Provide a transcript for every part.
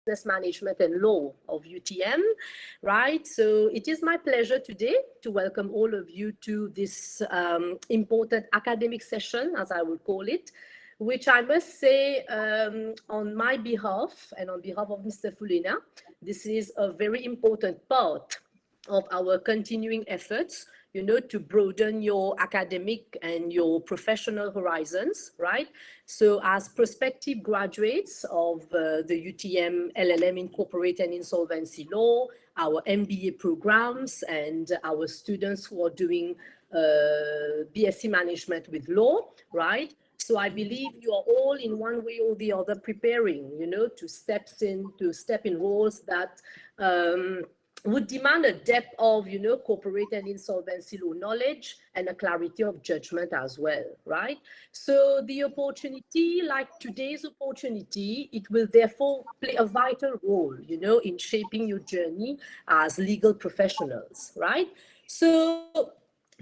Business Management and Law of UTM, right? So it is my pleasure today to welcome all of you to this important academic session, as I would call it, which I must say on my behalf and on behalf of Mr. Fulena, this is a very important part of our continuing efforts, you know, to broaden your academic and your professional horizons, right? So as prospective graduates of the UTM LLM in Corporate and Insolvency Law, our MBA programs, and our students who are doing BSc Management with Law, right? So I believe you are all in one way or the other preparing, you know, to step in roles that would demand a depth of, you know, corporate and insolvency law knowledge and a clarity of judgment as well, right? So the opportunity, like today's opportunity, it will therefore play a vital role, you know, in shaping your journey as legal professionals, right? So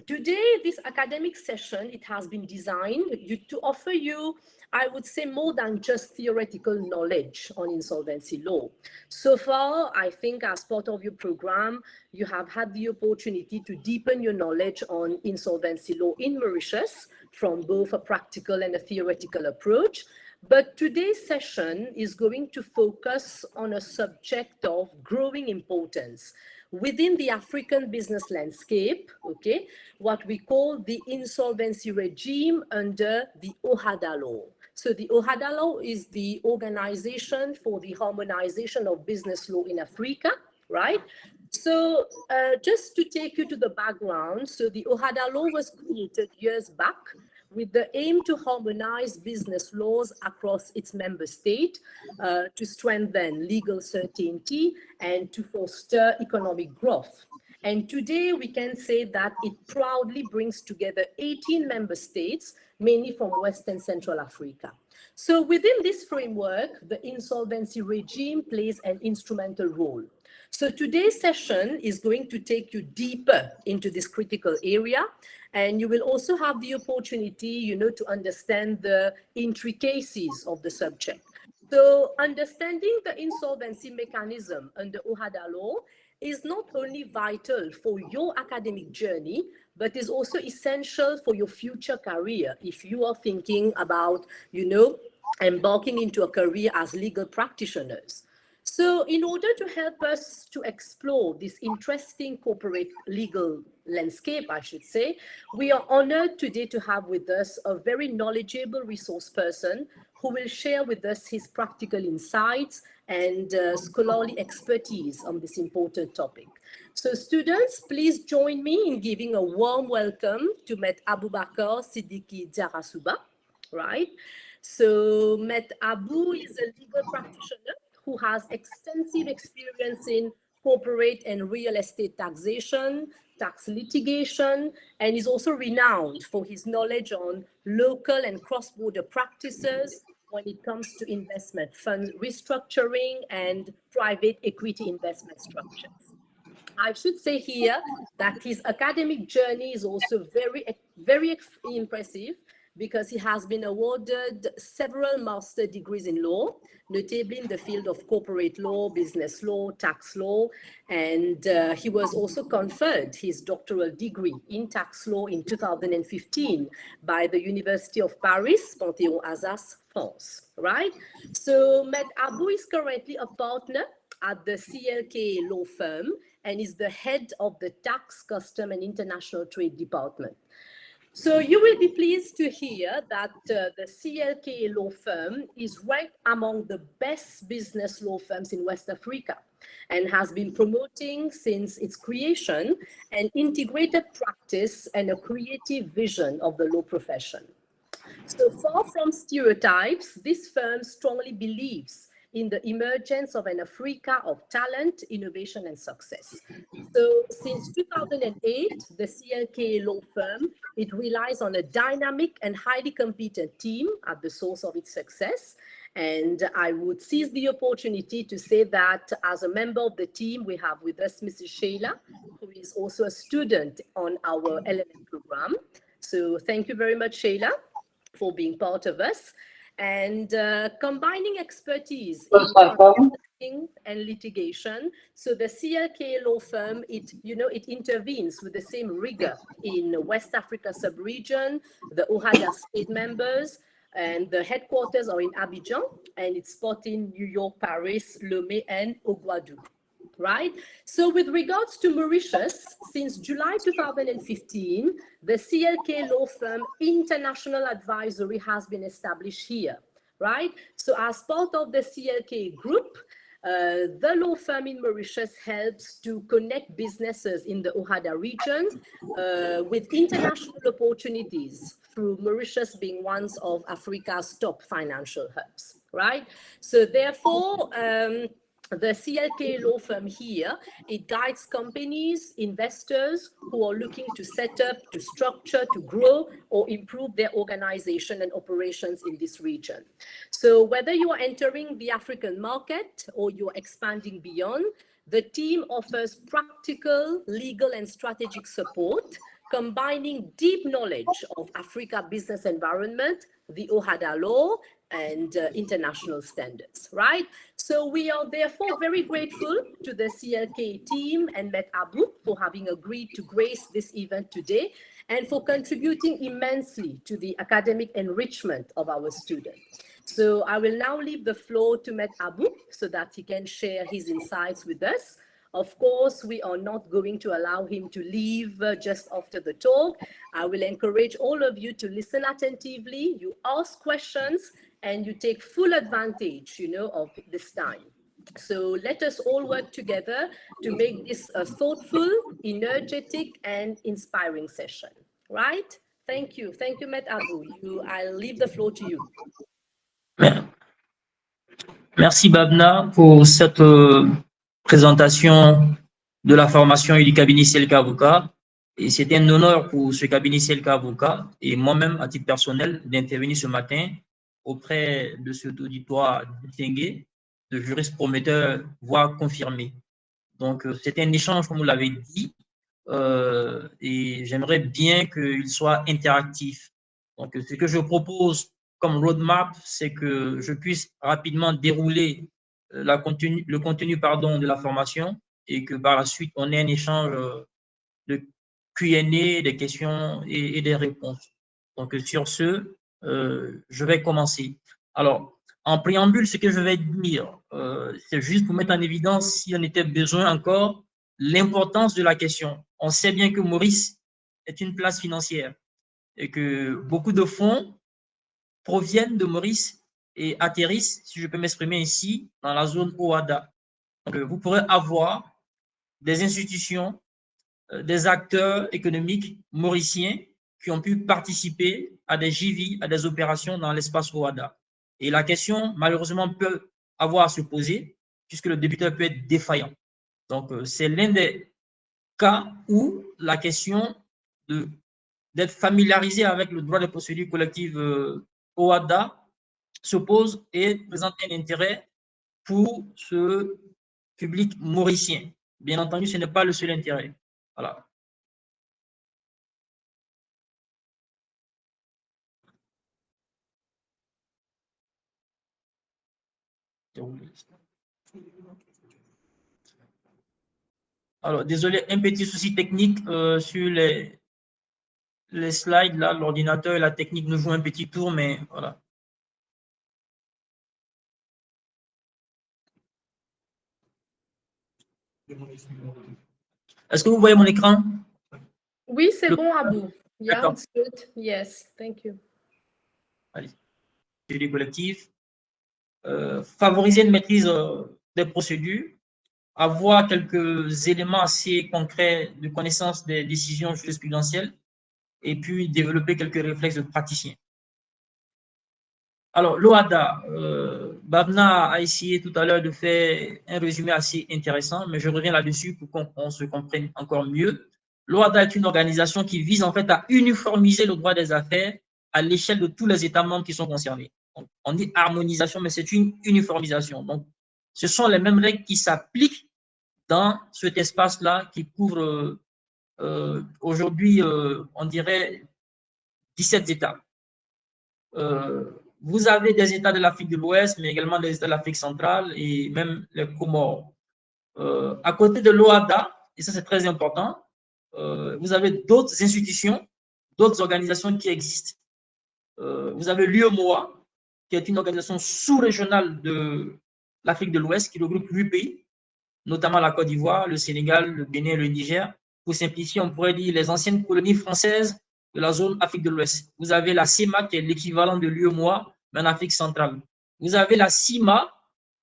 today, this academic session, it has been designed to offer you, I would say, more than just theoretical knowledge on insolvency law. So far, I think as part of your program, you have had the opportunity to deepen your knowledge on insolvency law in Mauritius from both a practical and a theoretical approach. But today's session is going to focus on a subject of growing importance within the African business landscape, okay, what we call the insolvency regime under the OHADA law. So the OHADA law is the Organization for the Harmonization of Business Law in Africa, right? So just to take you to the background, so the OHADA law was created years back with the aim to harmonize business laws across its member state, to strengthen legal certainty and to foster economic growth. And today we can say that it proudly brings together 18 member states, mainly from West and Central Africa. So within this framework, the insolvency regime plays an instrumental role. So today's session is going to take you deeper into this critical area, and you will also have the opportunity, you know, to understand the intricacies of the subject. So understanding the insolvency mechanism under OHADA law is not only vital for your academic journey, but is also essential for your future career if you are thinking about, you know, embarking into a career as legal practitioners. So in order to help us to explore this interesting corporate legal landscape, I should say, we are honored today to have with us a very knowledgeable resource person who will share with us his practical insights and scholarly expertise on this important topic. So students, please join me in giving a warm welcome to Met Aboubakar Siddiqui Diarra-Souba, right? So Met Abu is a legal practitioner who has extensive experience in corporate and real estate taxation, tax litigation, and is also renowned for his knowledge on local and cross-border practices when it comes to investment fund restructuring and private equity investment structures. I should say here that his academic journey is also very impressive because he has been awarded several master degrees in law, notably in the field of corporate law, business law, tax law, and he was also conferred his doctoral degree in tax law in 2015 by the University of Paris, Panthéon-Assas, France, right? So Med Abu is currently a partner at the CLK law firm and is the head of the Tax, Custom and International Trade Department. So you will be pleased to hear that the CLK law firm is ranked among the best business law firms in West Africa and has been promoting since its creation an integrated practice and a creative vision of the law profession. So far from stereotypes, this firm strongly believes in the emergence of an Africa of talent, innovation, and success. So since 2008, the CLK law firm, it relies on a dynamic and highly competent team at the source of its success. And I would seize the opportunity to say that as a member of the team, we have with us Mrs. Sheila, who is also a student on our LLM program. So thank you very much, Sheila, for being part of us. And combining expertise. Most welcome. and litigation. So the CLK law firm, it intervenes with the same rigor in the West Africa sub-region, the OHADA state members, and the headquarters are in Abidjan, and it's spot in New York, Paris, Lomé, and Ouagadougou. Right? So with regards to Mauritius, since July 2015, the CLK law firm International Advisory has been established here, right? So as part of the CLK group, the law firm in Mauritius helps to connect businesses in the OHADA region with international opportunities, through Mauritius being one of Africa's top financial hubs, right? So therefore, the CLK law firm here, it guides companies, investors who are looking to set up, to structure, to grow, or improve their organization and operations in this region. So whether you are entering the African market or you're expanding beyond, the team offers practical, legal, and strategic support, combining deep knowledge of Africa business environment, the OHADA law, and international standards, right? So we are therefore very grateful to the CLK team and Met Abu for having agreed to grace this event today and for contributing immensely to the academic enrichment of our students. So I will now leave the floor to Met Abu so that he can share his insights with us. Of course, we are not going to allow him to leave just after the talk. I will encourage all of you to listen attentively, you ask questions, and you take full advantage, of this time. So let us all work together to make this a thoughtful, energetic, and inspiring session, right? Thank you. Thank you, Met Abu. I'll leave the floor to you. Merci Babna pour cette présentation de la formation et du cabinet CLK Avocat. Et c'est un honneur pour ce cabinet CLK Avocat et moi-même, à titre personnel, d'intervenir ce matin auprès de cet auditoire distingué de juristes prometteurs, voire confirmés. Donc, c'est un échange, comme vous l'avez dit, et j'aimerais bien qu'il soit interactif. Donc, ce que je propose comme roadmap, c'est que je puisse rapidement dérouler le contenu de la formation et que par la suite, on ait un échange de Q&A, des questions et des réponses. Donc, sur ce, je vais commencer. Alors, en préambule, ce que je vais dire, c'est juste pour mettre en évidence, s'il en était besoin encore, l'importance de la question. On sait bien que Maurice est une place financière et que beaucoup de fonds proviennent de Maurice et atterrissent, si je peux m'exprimer ainsi, dans la zone OHADA. Donc, vous pourrez avoir des institutions, des acteurs économiques mauriciens qui ont pu participer à des JV, à des opérations dans l'espace OHADA. Et la question, malheureusement, peut avoir à se poser puisque le débiteur peut être défaillant. Donc, c'est l'un des cas où la question d'être familiarisé avec le droit des procédures collectives OHADA se pose et présente un intérêt pour ce public mauricien. Bien entendu, ce n'est pas le seul intérêt. Voilà. Alors, désolé, un petit souci technique sur les slides. Là, l'ordinateur et la technique nous jouent un petit tour, mais voilà. Est-ce que vous voyez mon écran? Oui, c'est bon, Abou. Yeah, it's good. Yes, thank you. Allez. Les collectifs. Favoriser une maîtrise des procédures, avoir quelques éléments assez concrets de connaissance des décisions jurisprudentielles et puis développer quelques réflexes de praticien. Alors, l'OHADA, Babna a essayé tout à l'heure de faire un résumé assez intéressant, mais je reviens là-dessus pour qu'on se comprenne encore mieux. L'OHADA est une organisation qui vise en fait à uniformiser le droit des affaires à l'échelle de tous les États membres qui sont concernés. Donc, on dit harmonisation, mais c'est une uniformisation. Donc, ce sont les mêmes règles qui s'appliquent dans cet espace-là qui couvre aujourd'hui, on dirait, 17 États. vous avez des États de l'Afrique de l'Ouest, mais également des États de l'Afrique centrale et même les Comores. À côté de l'OADA, et ça c'est très important, vous avez d'autres institutions, d'autres organisations qui existent. Vous avez l'UEMOA, qui est une organisation sous-régionale de l'Afrique de l'Ouest, qui regroupe 8 pays, notamment la Côte d'Ivoire, le Sénégal, le Bénin, le Niger. Pour simplifier, on pourrait dire les anciennes colonies françaises de la zone Afrique de l'Ouest. Vous avez la CEMA, qui est l'équivalent de l'UEMOA, mais en Afrique centrale. Vous avez la CIMA,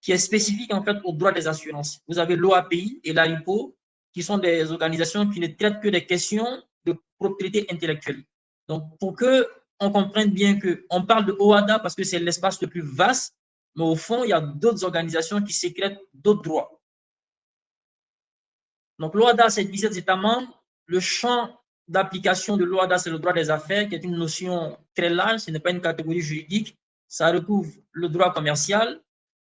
qui est spécifique en fait aux droits des assurances. Vous avez l'OAPI et l'AIPO, qui sont des organisations qui ne traitent que des questions de propriété intellectuelle. Donc, pour que on comprenne bien qu'on parle de OADA parce que c'est l'espace le plus vaste, mais au fond, il y a d'autres organisations qui sécrètent d'autres droits. Donc, l'OADA, c'est 17 États membres. Le champ d'application de l'OADA, c'est le droit des affaires, qui est une notion très large, ce n'est pas une catégorie juridique. Ça recouvre le droit commercial,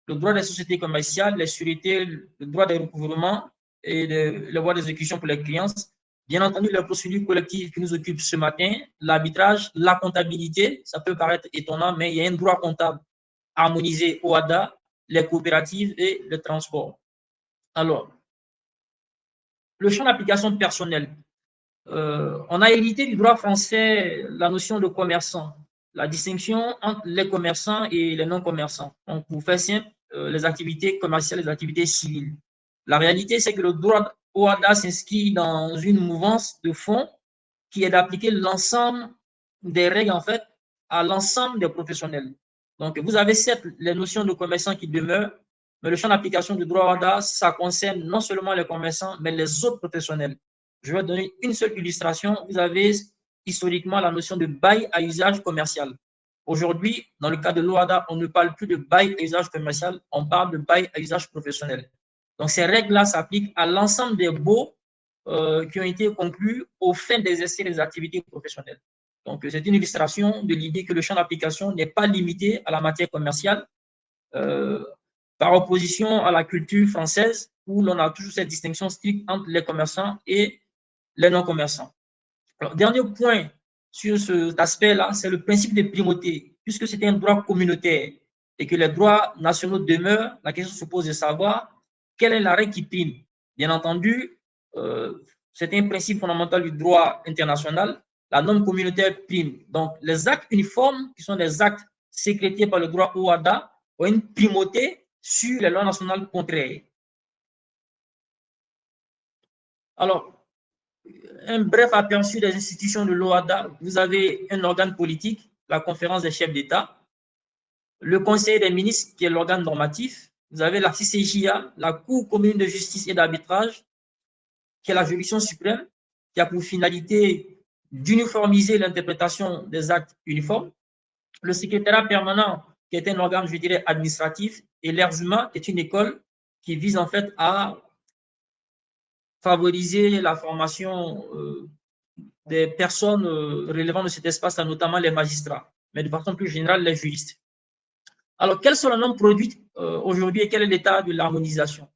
le droit des sociétés commerciales, les sûretés, le droit des recouvrements et le droit d'exécution pour les clients. Bien entendu, les procédures collectives qui nous occupent ce matin, l'arbitrage, la comptabilité, ça peut paraître étonnant, mais il y a un droit comptable harmonisé au OADA, les coopératives et le transport. Alors, le champ d'application personnel. On a hérité du droit français la notion de commerçant, la distinction entre les commerçants et les non-commerçants. Donc, pour faire simple, les activités commerciales et les activités civiles. La réalité, c'est que le droit OADA s'inscrit dans une mouvance de fond qui est d'appliquer l'ensemble des règles, en fait, à l'ensemble des professionnels. Donc, vous avez certes les notions de commerçants qui demeurent, mais le champ d'application du droit OADA, ça concerne non seulement les commerçants, mais les autres professionnels. Je vais donner une seule illustration. Vous avez historiquement la notion de bail à usage commercial. Aujourd'hui, dans le cas de l'OADA, on ne parle plus de bail à usage commercial, on parle de bail à usage professionnel. Donc, ces règles-là s'appliquent à l'ensemble des baux qui ont été conclus aux fins d'exercer les activités professionnelles. Donc, c'est une illustration de l'idée que le champ d'application n'est pas limité à la matière commerciale, par opposition à la culture française, où l'on a toujours cette distinction stricte entre les commerçants et les non-commerçants. Alors, dernier point sur cet aspect-là, c'est le principe de primauté. Puisque c'est un droit communautaire et que les droits nationaux demeurent, la question se pose de savoir quelle est la règle qui prime. Bien entendu, c'est un principe fondamental du droit international. La norme communautaire prime. Donc, les actes uniformes, qui sont des actes sécrétés par le droit OADA, ont une primauté sur les lois nationales contraires. Alors, un bref aperçu des institutions de l'OADA. Vous avez un organe politique, la conférence des chefs d'État, le conseil des ministres, qui est l'organe normatif. Vous avez la CCJA, la Cour commune de justice et d'arbitrage, qui est la juridiction suprême, qui a pour finalité d'uniformiser l'interprétation des actes uniformes. Le secrétariat permanent, qui est un organe, je dirais, administratif, et l'ERJUMA, qui est une école qui vise en fait à favoriser la formation des personnes relevant de cet espace-là, notamment les magistrats, mais de façon plus générale, les juristes. Alors, quelles sont les normes produites aujourd'hui et quel est l'état de l'harmonisation?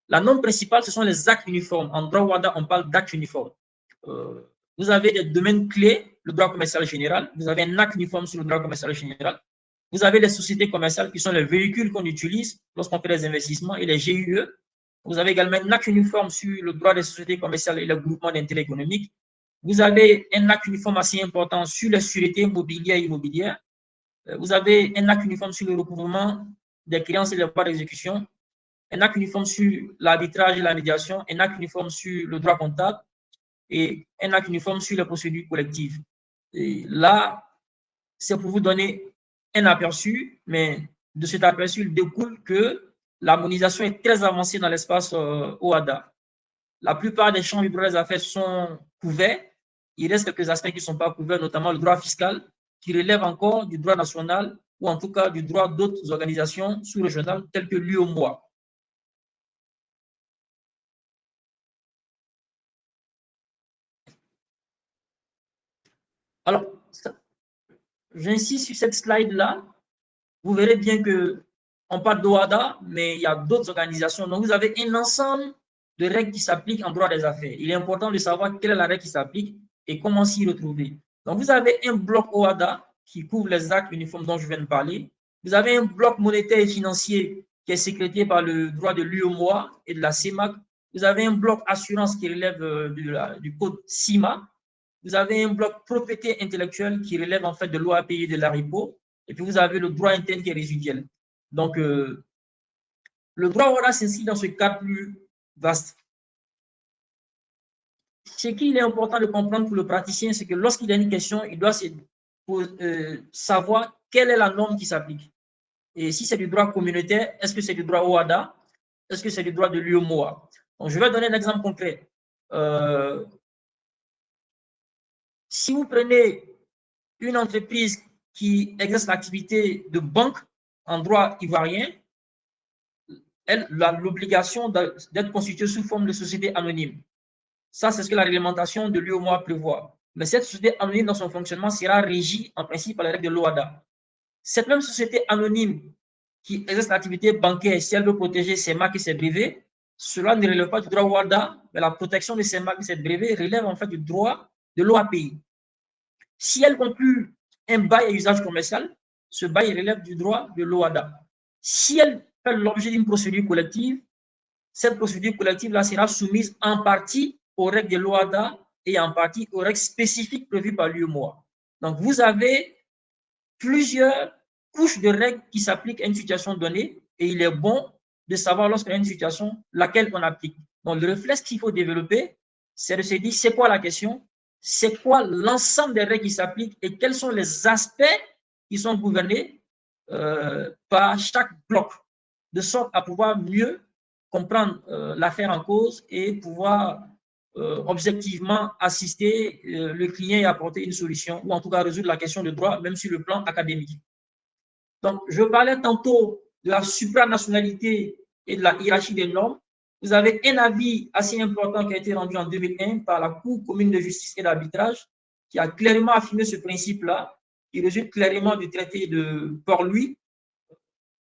La norme principale, ce sont les actes uniformes. En droit WADA, on parle d'actes uniformes. Vous avez des domaines clés, le droit commercial général, vous avez un acte uniforme sur le droit commercial général, vous avez les sociétés commerciales qui sont les véhicules qu'on utilise lorsqu'on fait des investissements et les GUE. Vous avez également un acte uniforme sur le droit des sociétés commerciales et le groupement d'intérêt économique. Vous avez un acte uniforme assez important sur les sûretés mobilières et immobilières. Vous avez un acte uniforme sur le recouvrement des créances et les droits d'exécution, un acte uniforme sur l'arbitrage et la médiation, un acte uniforme sur le droit comptable et un acte uniforme sur les procédures collectives. Et là, c'est pour vous donner un aperçu, mais de cet aperçu, il découle que l'harmonisation est très avancée dans l'espace OADA. La plupart des champs du droit des affaires sont couverts. Il reste quelques aspects qui ne sont pas couverts, notamment le droit fiscal, qui relève encore du droit national ou en tout cas du droit d'autres organisations sous-régionales telles que l'UEMOA. Alors, j'insiste sur cette slide-là. Vous verrez bien qu'on parle d'OADA, mais il y a d'autres organisations. Donc, vous avez un ensemble de règles qui s'appliquent en droit des affaires. Il est important de savoir quelle est la règle qui s'applique et comment s'y retrouver. Donc, vous avez un bloc OADA qui couvre les actes uniformes dont je viens de parler. Vous avez un bloc monétaire et financier qui est sécrété par le droit de l'UEMOA et de la CEMAC. Vous avez un bloc assurance qui relève du code CIMA. Vous avez un bloc propriété intellectuelle qui relève en fait de l'OAPI et de l'ARIPO. Et puis vous avez le droit interne qui est résiduel. Donc, le droit OADA s'inscrit dans ce cadre plus vaste. Ce qu'il est important de comprendre pour le praticien, c'est que lorsqu'il a une question, il doit savoir quelle est la norme qui s'applique. Et si c'est du droit communautaire, est-ce que c'est du droit OADA? Est-ce que c'est du droit de l'UEMOA? Donc, je vais donner un exemple concret. Si vous prenez une entreprise qui exerce l'activité de banque en droit ivoirien, elle a l'obligation d'être constituée sous forme de société anonyme. Ça, c'est ce que la réglementation de l'UEMOA prévoit. Mais cette société anonyme, dans son fonctionnement, sera régie en principe par les règles de l'OADA. Cette même société anonyme qui exerce l'activité bancaire, si elle veut protéger ses marques et ses brevets, cela ne relève pas du droit OADA, mais la protection de ses marques et ses brevets relève en fait du droit de l'OAPI. Si elle conclut un bail à usage commercial, ce bail relève du droit de l'OADA. Si elle fait l'objet d'une procédure collective, cette procédure collective-là sera soumise en partie aux règles de l'OADA et en partie aux règles spécifiques prévues par l'UEMOA. Donc, vous avez plusieurs couches de règles qui s'appliquent à une situation donnée et il est bon de savoir lorsqu'il y a une situation laquelle on applique. Donc, le réflexe qu'il faut développer, c'est de se dire c'est quoi la question, c'est quoi l'ensemble des règles qui s'appliquent et quels sont les aspects qui sont gouvernés par chaque bloc, de sorte à pouvoir mieux comprendre l'affaire en cause et pouvoir objectivement assister le client et apporter une solution, ou en tout cas résoudre la question de droit, même sur le plan académique. Donc, je parlais tantôt de la supranationalité et de la hiérarchie des normes. Vous avez un avis assez important qui a été rendu en 2001 par la Cour commune de justice et d'arbitrage, qui a clairement affirmé ce principe-là, qui résulte clairement du traité de Port-Louis.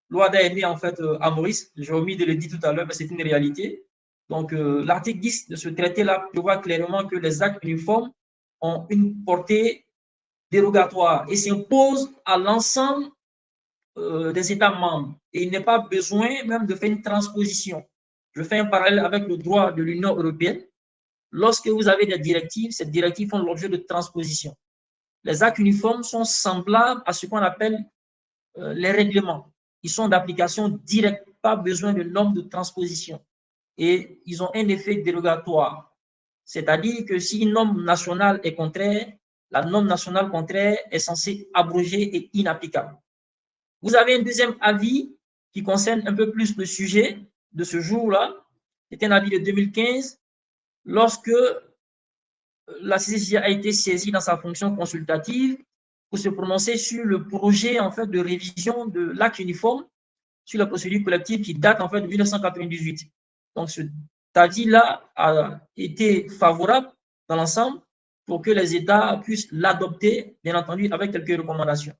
L'OADA est né en fait à Maurice, j'ai omis de le dire tout à l'heure, mais c'est une réalité. Donc, l'article 10 de ce traité-là prévoit clairement que les actes uniformes ont une portée dérogatoire et s'imposent à l'ensemble des États membres. Et il n'est pas besoin même de faire une transposition. Je fais un parallèle avec le droit de l'Union européenne. Lorsque vous avez des directives, ces directives font l'objet de transposition. Les actes uniformes sont semblables à ce qu'on appelle les règlements. Ils sont d'application directe, pas besoin de normes de transposition. Et ils ont un effet dérogatoire. C'est-à-dire que si une norme nationale est contraire, la norme nationale contraire est censée abroger et inapplicable. Vous avez un deuxième avis qui concerne un peu plus le sujet de ce jour-là. C'est un avis de 2015, lorsque la CCJ a été saisie dans sa fonction consultative pour se prononcer sur le projet en fait, de révision de l'acte uniforme sur la procédure collective qui date en fait de 1998. Donc, cet avis-là a été favorable dans l'ensemble pour que les États puissent l'adopter, bien entendu, avec quelques recommandations.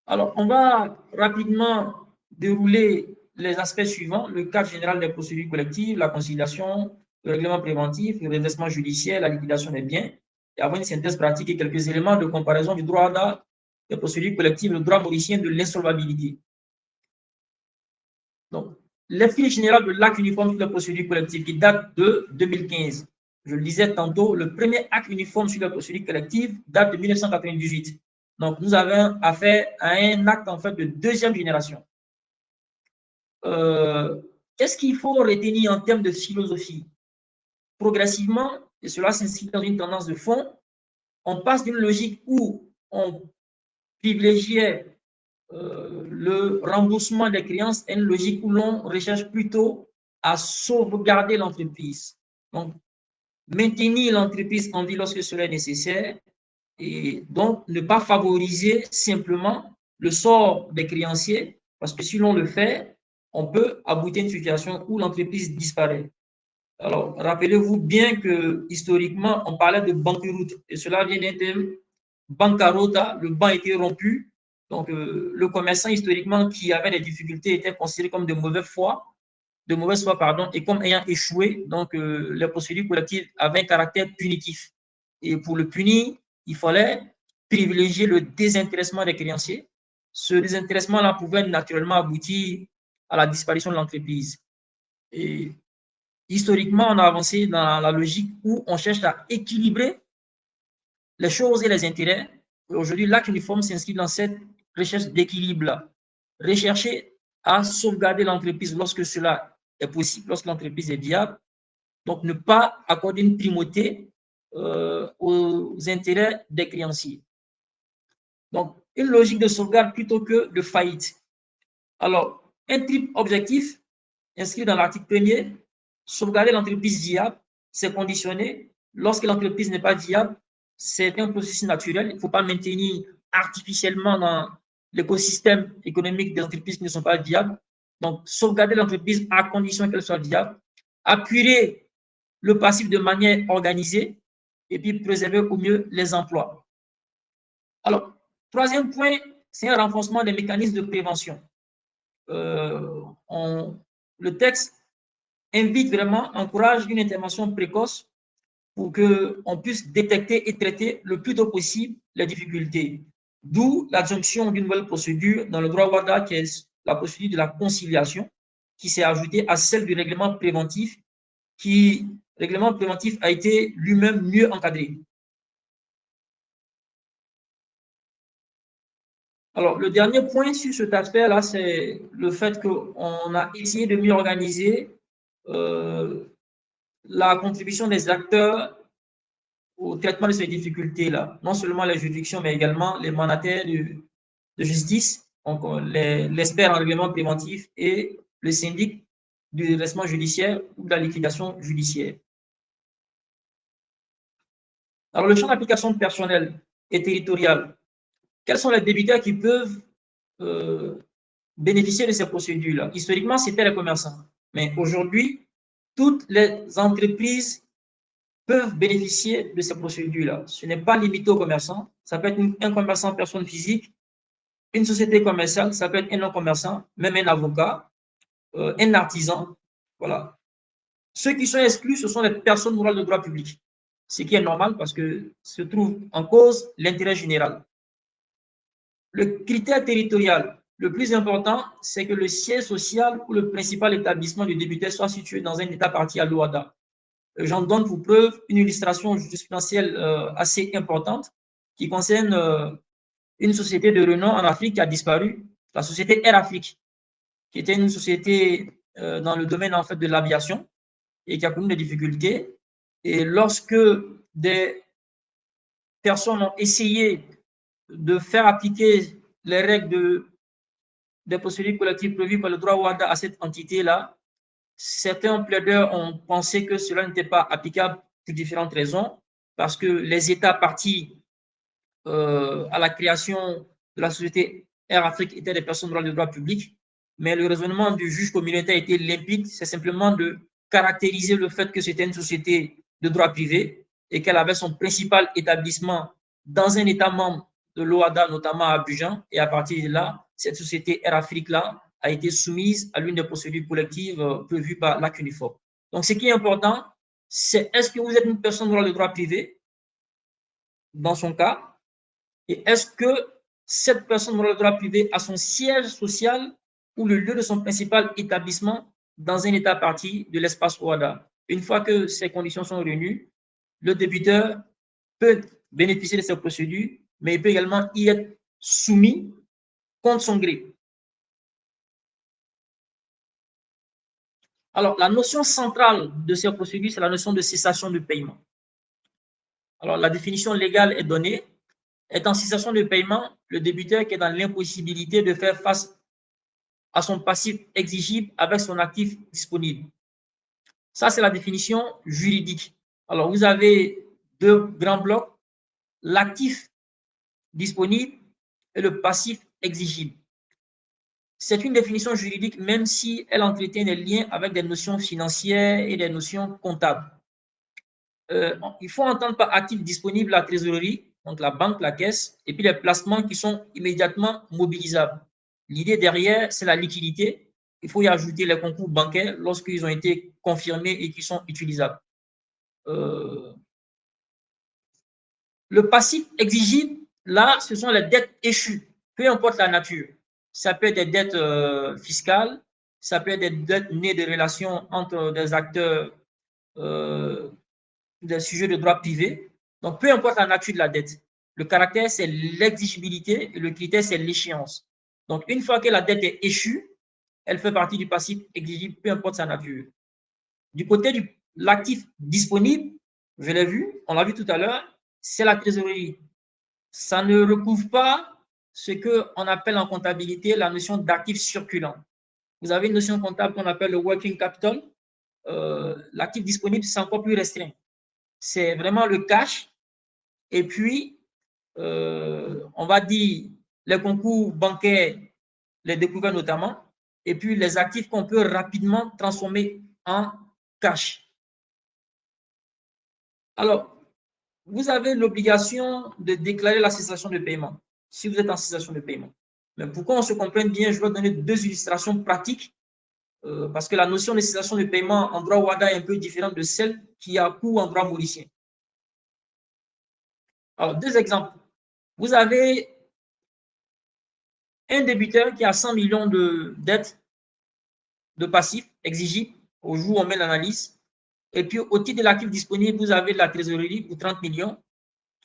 Alors, on va rapidement dérouler les aspects suivants: le cadre général des procédures collectives, la conciliation, le règlement préventif, le redressement judiciaire, la liquidation des biens, et avoir une synthèse pratique et quelques éléments de comparaison du droit des procédures collectives, le droit mauricien de l'insolvabilité. Donc, l'effet général de l'acte uniforme sur la procédure collective qui date de 2015. Je le disais tantôt, le premier acte uniforme sur la procédure collective date de 1998. Donc, nous avons affaire à un acte en fait de deuxième génération. Qu'est-ce qu'il faut retenir en termes de philosophie? Progressivement, et cela s'inscrit dans une tendance de fond, on passe d'une logique où on privilégiait le remboursement des créances à une logique où l'on recherche plutôt à sauvegarder l'entreprise. Donc, maintenir l'entreprise en vie lorsque cela est nécessaire et donc ne pas favoriser simplement le sort des créanciers, parce que si l'on le fait, on peut aboutir à une situation où l'entreprise disparaît. Alors, rappelez-vous bien que historiquement, on parlait de banqueroute et cela vient d'un terme bancarota, le banc était rompu. Donc, le commerçant historiquement qui avait des difficultés était considéré comme de mauvaise foi, et comme ayant échoué. Donc, les procédures collectives avaient un caractère punitif. Et pour le punir, il fallait privilégier le désintéressement des créanciers. Ce désintéressement-là pouvait naturellement aboutir à la disparition de l'entreprise. Et historiquement, on a avancé dans la logique où on cherche à équilibrer les choses et les intérêts. Aujourd'hui, l'acte uniforme s'inscrit dans cette recherche d'équilibre-là. Rechercher à sauvegarder l'entreprise lorsque cela est possible, lorsque l'entreprise est viable. Donc, ne pas accorder une primauté aux intérêts des créanciers. Donc, une logique de sauvegarde plutôt que de faillite. Alors, un triple objectif inscrit dans l'article 1er, sauvegarder l'entreprise viable, c'est conditionné. Lorsque l'entreprise n'est pas viable, c'est un processus naturel. Il ne faut pas maintenir artificiellement dans l'écosystème économique des entreprises qui ne sont pas viables. Donc, sauvegarder l'entreprise à condition qu'elle soit viable. Appuyer le passif de manière organisée et puis préserver au mieux les emplois. Alors, troisième point, c'est un renforcement des mécanismes de prévention. Le texte invite vraiment, encourage une intervention précoce pour qu'on puisse détecter et traiter le plus tôt possible les difficultés. D'où l'adjonction d'une nouvelle procédure dans le droit WADA, qui est la procédure de la conciliation, qui s'est ajoutée à celle du règlement préventif, qui, règlement préventif, a été lui-même mieux encadré. Alors, le dernier point sur cet aspect-là, c'est le fait qu'on a essayé de mieux organiser la contribution des acteurs au traitement de ces difficultés-là. Non seulement les juridictions, mais également les mandataires de justice, donc l'expert en règlement préventif et le syndic du redressement judiciaire ou de la liquidation judiciaire. Alors, le champ d'application personnel et territorial. Quels sont les débiteurs qui peuvent bénéficier de ces procédures-là? Historiquement, c'était les commerçants. Mais aujourd'hui, toutes les entreprises peuvent bénéficier de ces procédures-là. Ce n'est pas limité aux commerçants. Ça peut être un commerçant personne physique, une société commerciale, ça peut être un non-commerçant, même un avocat, un artisan. Voilà. Ceux qui sont exclus, ce sont les personnes morales de droit public. Ce qui est normal parce que se trouve en cause l'intérêt général. Le critère territorial le plus important, c'est que le siège social ou le principal établissement du débiteur soit situé dans un État partie à l'OHADA. J'en donne pour preuve une illustration jurisprudentielle assez importante qui concerne une société de renom en Afrique qui a disparu, la société Air Afrique, qui était une société dans le domaine en fait de l'aviation et qui a connu des difficultés. Et lorsque des personnes ont essayé de faire appliquer les règles des procédures collectives prévues par le droit WADA à cette entité-là, certains plaideurs ont pensé que cela n'était pas applicable pour différentes raisons, parce que les États partis à la création de la société Air Afrique étaient des personnes de droit public, mais le raisonnement du juge communautaire était limpide, c'est simplement de caractériser le fait que c'était une société de droit privé et qu'elle avait son principal établissement dans un État membre de l'OHADA, notamment à Abidjan, et à partir de là, cette société Air Afrique-là a été soumise à l'une des procédures collectives prévues par l'acte uniforme. Donc, ce qui est important, c'est est-ce que vous êtes une personne de droit privé, dans son cas, et est-ce que cette personne de droit privé a son siège social ou le lieu de son principal établissement dans un État partie de l'espace OHADA. Une fois que ces conditions sont réunies, le débiteur peut bénéficier de cette procédure, mais il peut également y être soumis contre son gré. Alors, la notion centrale de ces procédures, c'est la notion de cessation de paiement. Alors, la définition légale est donnée. Est en cessation de paiement, le débiteur qui est dans l'impossibilité de faire face à son passif exigible avec son actif disponible. Ça, c'est la définition juridique. Alors, vous avez deux grands blocs, l'actif disponible et le passif exigible. C'est une définition juridique, même si elle entretient des liens avec des notions financières et des notions comptables. Il faut entendre par actif disponible la trésorerie, donc la banque, la caisse, et puis les placements qui sont immédiatement mobilisables. L'idée derrière, c'est la liquidité. Il faut y ajouter les concours bancaires lorsqu'ils ont été confirmés et qui sont utilisables. Le passif exigible, là, ce sont les dettes échues, peu importe la nature. Ça peut être des dettes fiscales, ça peut être des dettes nées de relations entre des acteurs, des sujets de droit privé. Donc, peu importe la nature de la dette, le caractère, c'est l'exigibilité et le critère, c'est l'échéance. Donc, une fois que la dette est échue, elle fait partie du passif exigible, peu importe sa nature. Du côté de l'actif disponible, je l'ai vu, on l'a vu tout à l'heure, c'est la trésorerie. Ça ne recouvre pas ce qu'on appelle en comptabilité la notion d'actif circulant. Vous avez une notion comptable qu'on appelle le working capital. L'actif disponible, c'est encore plus restreint. C'est vraiment le cash et puis, on va dire, les concours bancaires, les découvertes notamment, et puis les actifs qu'on peut rapidement transformer en cash. Alors, vous avez l'obligation de déclarer la cessation de paiement, si vous êtes en cessation de paiement. Mais pour qu'on se comprenne bien, je vais donner deux illustrations pratiques, parce que la notion de cessation de paiement en droit WADA est un peu différente de celle qui a cours en droit mauricien. Alors, deux exemples. Vous avez un débiteur qui a 100 millions de dettes de passifs exigibles au jour où on met l'analyse. Et puis, au titre de l'actif disponible, vous avez de la trésorerie pour 30 millions,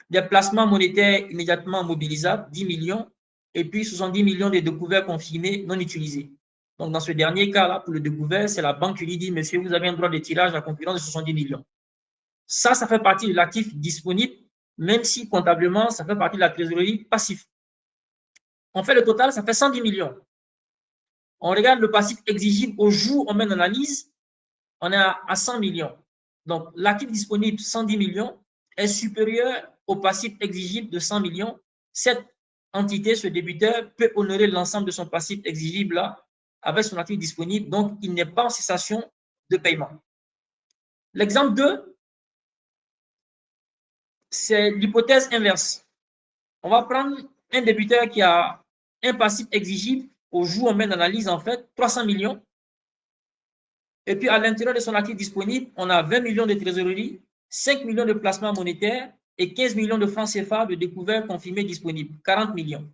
des placements monétaires immédiatement mobilisables, 10 millions, et puis 70 millions de découverts confirmés non utilisés. Donc, dans ce dernier cas-là, pour le découvert, c'est la banque qui lui dit, monsieur, vous avez un droit de tirage à concurrence de 70 millions. Ça fait partie de l'actif disponible, même si comptablement, ça fait partie de la trésorerie passive. On fait le total, ça fait 110 millions. On regarde le passif exigible au jour où on met l'analyse, on est à 100 millions. Donc, l'actif disponible, 110 millions, est supérieur au passif exigible de 100 millions. Cette entité, ce débiteur, peut honorer l'ensemble de son passif exigible là, avec son actif disponible, donc il n'est pas en cessation de paiement. L'exemple 2, c'est l'hypothèse inverse. On va prendre un débiteur qui a un passif exigible au jour où on met l'analyse, en fait, 300 millions. Et puis, à l'intérieur de son actif disponible, on a 20 millions de trésorerie, 5 millions de placements monétaires et 15 millions de francs CFA de découvert confirmés disponibles, 40 millions.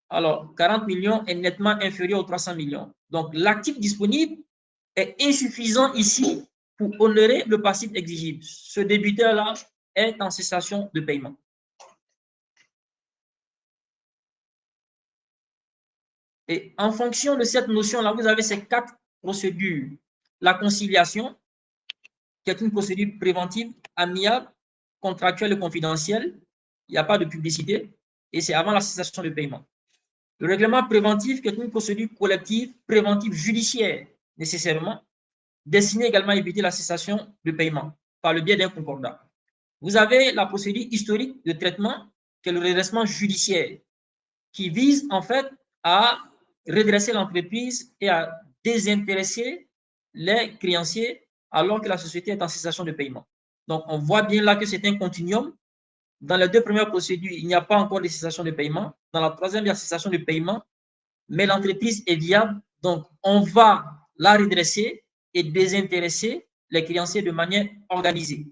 Alors, 40 millions est nettement inférieur aux 300 millions. Donc, l'actif disponible est insuffisant ici pour honorer le passif exigible. Ce débiteur-là est en cessation de paiement. Et en fonction de cette notion-là, vous avez ces 4 procédures. La conciliation, qui est une procédure préventive, amiable, contractuelle et confidentielle. Il n'y a pas de publicité et c'est avant la cessation de paiement. Le règlement préventif, qui est une procédure collective, préventive judiciaire, nécessairement, destinée également à éviter la cessation de paiement par le biais d'un concordat. Vous avez la procédure historique de traitement, qui est le redressement judiciaire, qui vise en fait à redresser l'entreprise et à désintéresser les créanciers alors que la société est en cessation de paiement. Donc, on voit bien là que c'est un continuum. Dans les deux premières procédures, il n'y a pas encore de cessation de paiement. Dans la troisième, il y a cessation de paiement, mais l'entreprise est viable. Donc, on va la redresser et désintéresser les créanciers de manière organisée.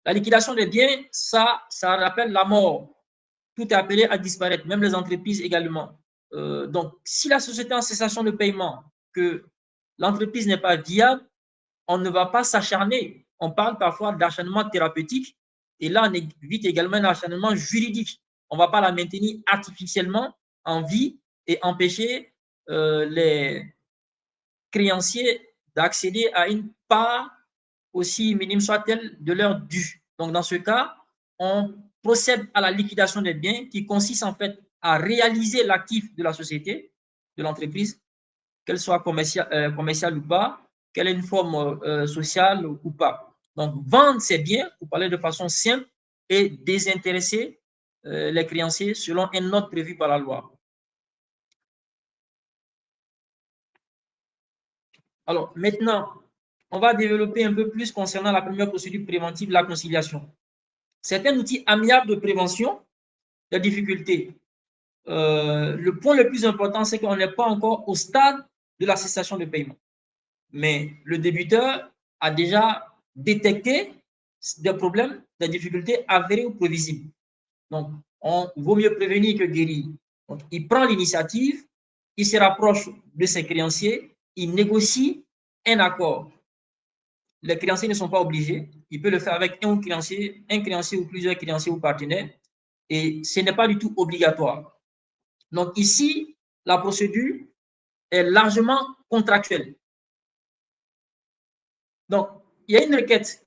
La liquidation des biens, ça rappelle la mort. Tout est appelé à disparaître, même les entreprises également. Donc, si la société est en cessation de paiement, que l'entreprise n'est pas viable, on ne va pas s'acharner. On parle parfois d'acharnement thérapeutique et là, on évite également un acharnement juridique. On ne va pas la maintenir artificiellement en vie et empêcher les créanciers d'accéder à une part, aussi minime soit-elle, de leur dû. Donc, dans ce cas, on procède à la liquidation des biens qui consiste en fait à réaliser l'actif de la société, de l'entreprise, qu'elle soit commerciale ou pas, qu'elle ait une forme sociale ou pas. Donc, vendre ces biens, pour parler de façon simple, et désintéresser les créanciers selon un ordre prévu par la loi. Alors, maintenant, on va développer un peu plus concernant la première procédure préventive, la conciliation. C'est un outil amiable de prévention des difficultés. Le point le plus important, c'est qu'on n'est pas encore au stade de la cessation de paiement. Mais le débiteur a déjà détecté des problèmes des difficultés avérées ou prévisibles. Donc, on vaut mieux prévenir que guérir. Donc, il prend l'initiative, il se rapproche de ses créanciers, il négocie un accord. Les créanciers ne sont pas obligés. Il peut le faire avec un créancier ou plusieurs créanciers ou partenaires. Et ce n'est pas du tout obligatoire. Donc ici, la procédure est largement contractuelle. Donc, il y a une requête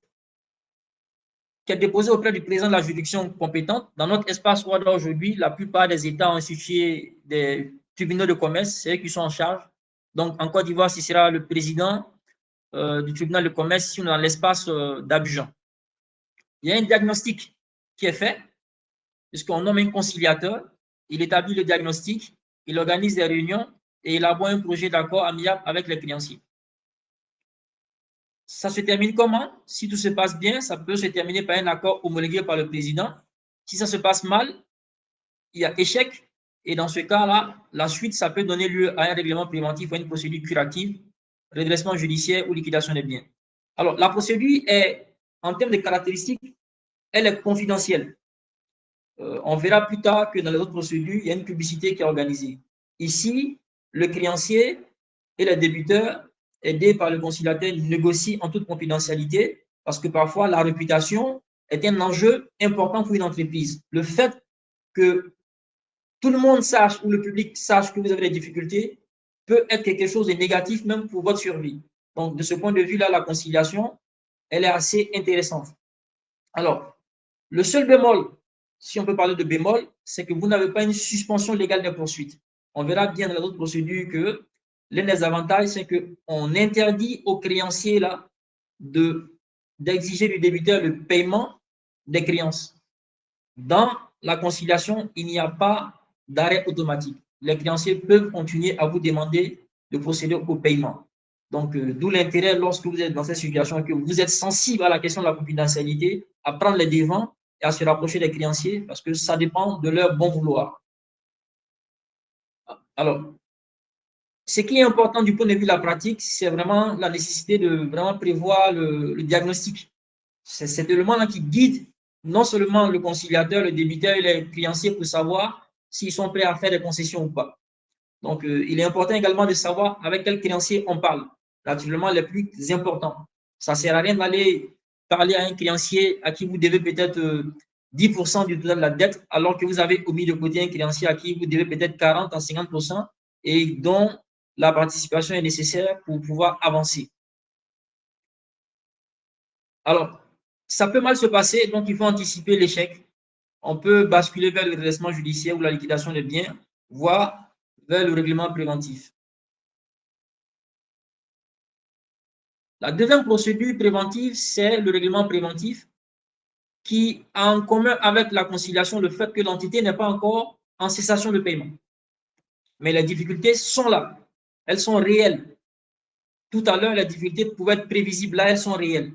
qui est déposée auprès du président de la juridiction compétente. Dans notre espace OHADA aujourd'hui, la plupart des États ont institué des tribunaux de commerce, c'est eux qui sont en charge. Donc, en Côte d'Ivoire, ce sera le président du tribunal de commerce ici dans l'espace d'Abidjan. Il y a un diagnostic qui est fait, puisqu'on nomme un conciliateur, il établit le diagnostic, il organise des réunions et élabore un projet d'accord amiable avec les créanciers. Ça se termine comment? Si tout se passe bien, ça peut se terminer par un accord homologué par le président. Si ça se passe mal, il y a échec. Et dans ce cas-là, la suite, ça peut donner lieu à un règlement préventif ou à une procédure curative, redressement judiciaire ou liquidation des biens. Alors, la procédure est, en termes de caractéristiques, elle est confidentielle. On verra plus tard que dans les autres procédures, il y a une publicité qui est organisée. Ici, le créancier et les débiteurs, aidés par le conciliateur, négocient en toute confidentialité parce que parfois, la réputation est un enjeu important pour une entreprise. Le fait que tout le monde sache ou le public sache que vous avez des difficultés peut être quelque chose de négatif même pour votre survie. Donc, de ce point de vue-là, la conciliation, elle est assez intéressante. Alors, le seul bémol, si on peut parler de bémol, c'est que vous n'avez pas une suspension légale des poursuites. On verra bien dans l'autre procédure que l'un des avantages, c'est qu'on interdit aux créanciers là d'exiger du débiteur le paiement des créances. Dans la conciliation, il n'y a pas d'arrêt automatique. Les créanciers peuvent continuer à vous demander de procéder au paiement. Donc, d'où l'intérêt, lorsque vous êtes dans cette situation, que vous êtes sensible à la question de la confidentialité, à prendre les devants et à se rapprocher des créanciers, parce que ça dépend de leur bon vouloir. Alors, ce qui est important du point de vue de la pratique, c'est vraiment la nécessité de vraiment prévoir le diagnostic. C'est cet élément-là qui guide non seulement le conciliateur, le débiteur et les créanciers pour savoir s'ils sont prêts à faire des concessions ou pas. Donc, il est important également de savoir avec quel créancier on parle, naturellement les plus importants. Ça ne sert à rien d'aller parler à un créancier à qui vous devez peut-être 10% du total de la dette, alors que vous avez omis de côté un créancier à qui vous devez peut-être 40 à 50% et dont la participation est nécessaire pour pouvoir avancer. Alors, ça peut mal se passer, donc il faut anticiper l'échec. On peut basculer vers le redressement judiciaire ou la liquidation des biens, voire vers le règlement préventif. La deuxième procédure préventive, c'est le règlement préventif qui a en commun avec la conciliation le fait que l'entité n'est pas encore en cessation de paiement. Mais les difficultés sont là, elles sont réelles. Tout à l'heure, les difficultés pouvaient être prévisibles, là, elles sont réelles.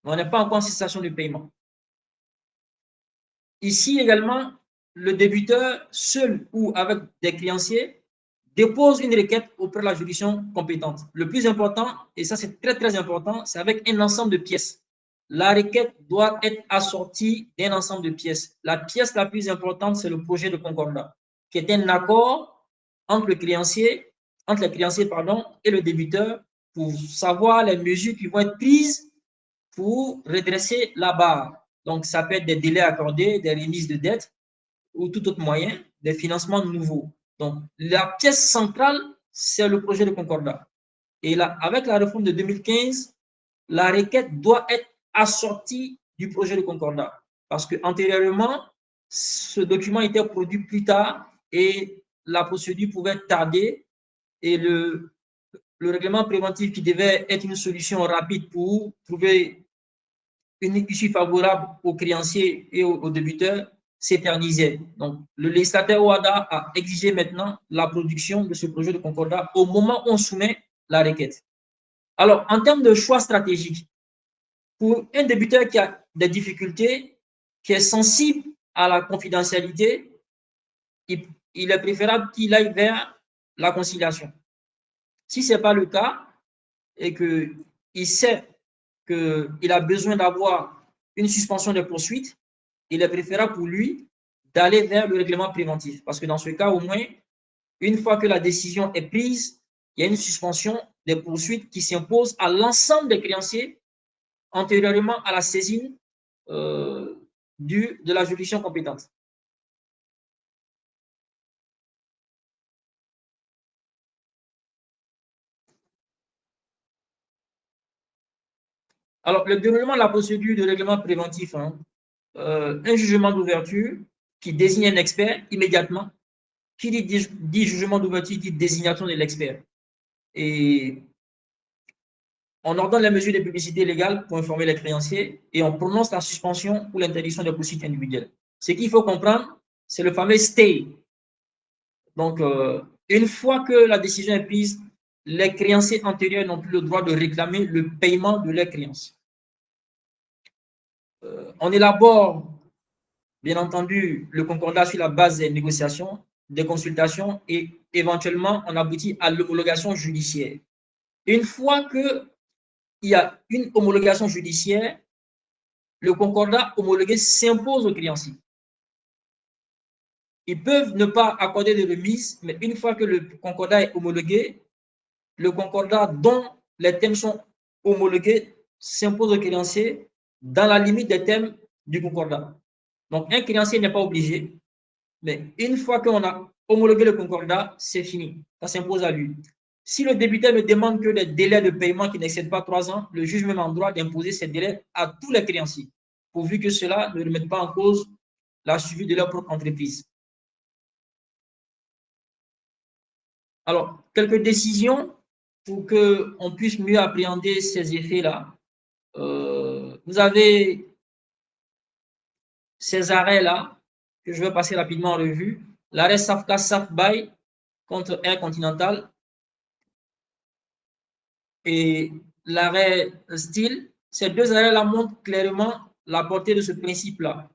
On n'est pas encore en cessation de paiement. Ici également, le débiteur, seul ou avec des créanciers, dépose une requête auprès de la juridiction compétente. Le plus important, et ça c'est très très important, c'est avec un ensemble de pièces. La requête doit être assortie d'un ensemble de pièces. La pièce la plus importante, c'est le projet de concordat, qui est un accord entre les créanciers et le débiteur pour savoir les mesures qui vont être prises pour redresser la barre. Donc, ça peut être des délais accordés, des remises de dettes ou tout autre moyen, des financements nouveaux. Donc, la pièce centrale, c'est le projet de concordat. Et là, avec la réforme de 2015, la requête doit être assortie du projet de concordat. Parce qu'antérieurement, ce document était produit plus tard et la procédure pouvait tarder et le règlement préventif qui devait être une solution rapide pour trouver une issue favorable aux créanciers et aux débiteurs s'éternisait. Donc, le législateur OHADA a exigé maintenant la production de ce projet de concordat au moment où on soumet la requête. Alors, en termes de choix stratégique, pour un débiteur qui a des difficultés, qui est sensible à la confidentialité, il est préférable qu'il aille vers la conciliation. Si ce n'est pas le cas et qu'il sait qu'il a besoin d'avoir une suspension des poursuites, il est préférable pour lui d'aller vers le règlement préventif. Parce que dans ce cas, au moins, une fois que la décision est prise, il y a une suspension des poursuites qui s'impose à l'ensemble des créanciers antérieurement à la saisine de la juridiction compétente. Alors, le déroulement de la procédure de règlement préventif, un jugement d'ouverture qui désigne un expert immédiatement. Qui dit jugement d'ouverture dit désignation de l'expert. Et on ordonne les mesures de publicité légale pour informer les créanciers et on prononce la suspension ou l'interdiction des poursuites individuelles. Ce qu'il faut comprendre, c'est le fameux stay. Donc, une fois que la décision est prise, les créanciers antérieurs n'ont plus le droit de réclamer le paiement de leurs créances. On élabore, bien entendu, le concordat sur la base des négociations, des consultations et éventuellement, on aboutit à l'homologation judiciaire. Une fois qu'il y a une homologation judiciaire, le concordat homologué s'impose aux créanciers. Ils peuvent ne pas accorder de remise, mais une fois que le concordat est homologué, le concordat dont les thèmes sont homologués s'impose aux créanciers dans la limite des thèmes du concordat. Donc, un créancier n'est pas obligé, mais une fois qu'on a homologué le concordat, c'est fini. Ça s'impose à lui. Si le débiteur ne demande que des délais de paiement qui n'excèdent pas 3 ans, le juge même en droit d'imposer ces délais à tous les créanciers, pourvu que cela ne remette pas en cause la suivi de leur propre entreprise. Alors, quelques décisions pour qu'on puisse mieux appréhender ces effets-là. Vous avez ces arrêts-là que je vais passer rapidement en revue. L'arrêt SAFCA-SAFBAI contre Air Continental et l'arrêt Steel. Ces deux arrêts-là montrent clairement la portée de ce principe-là.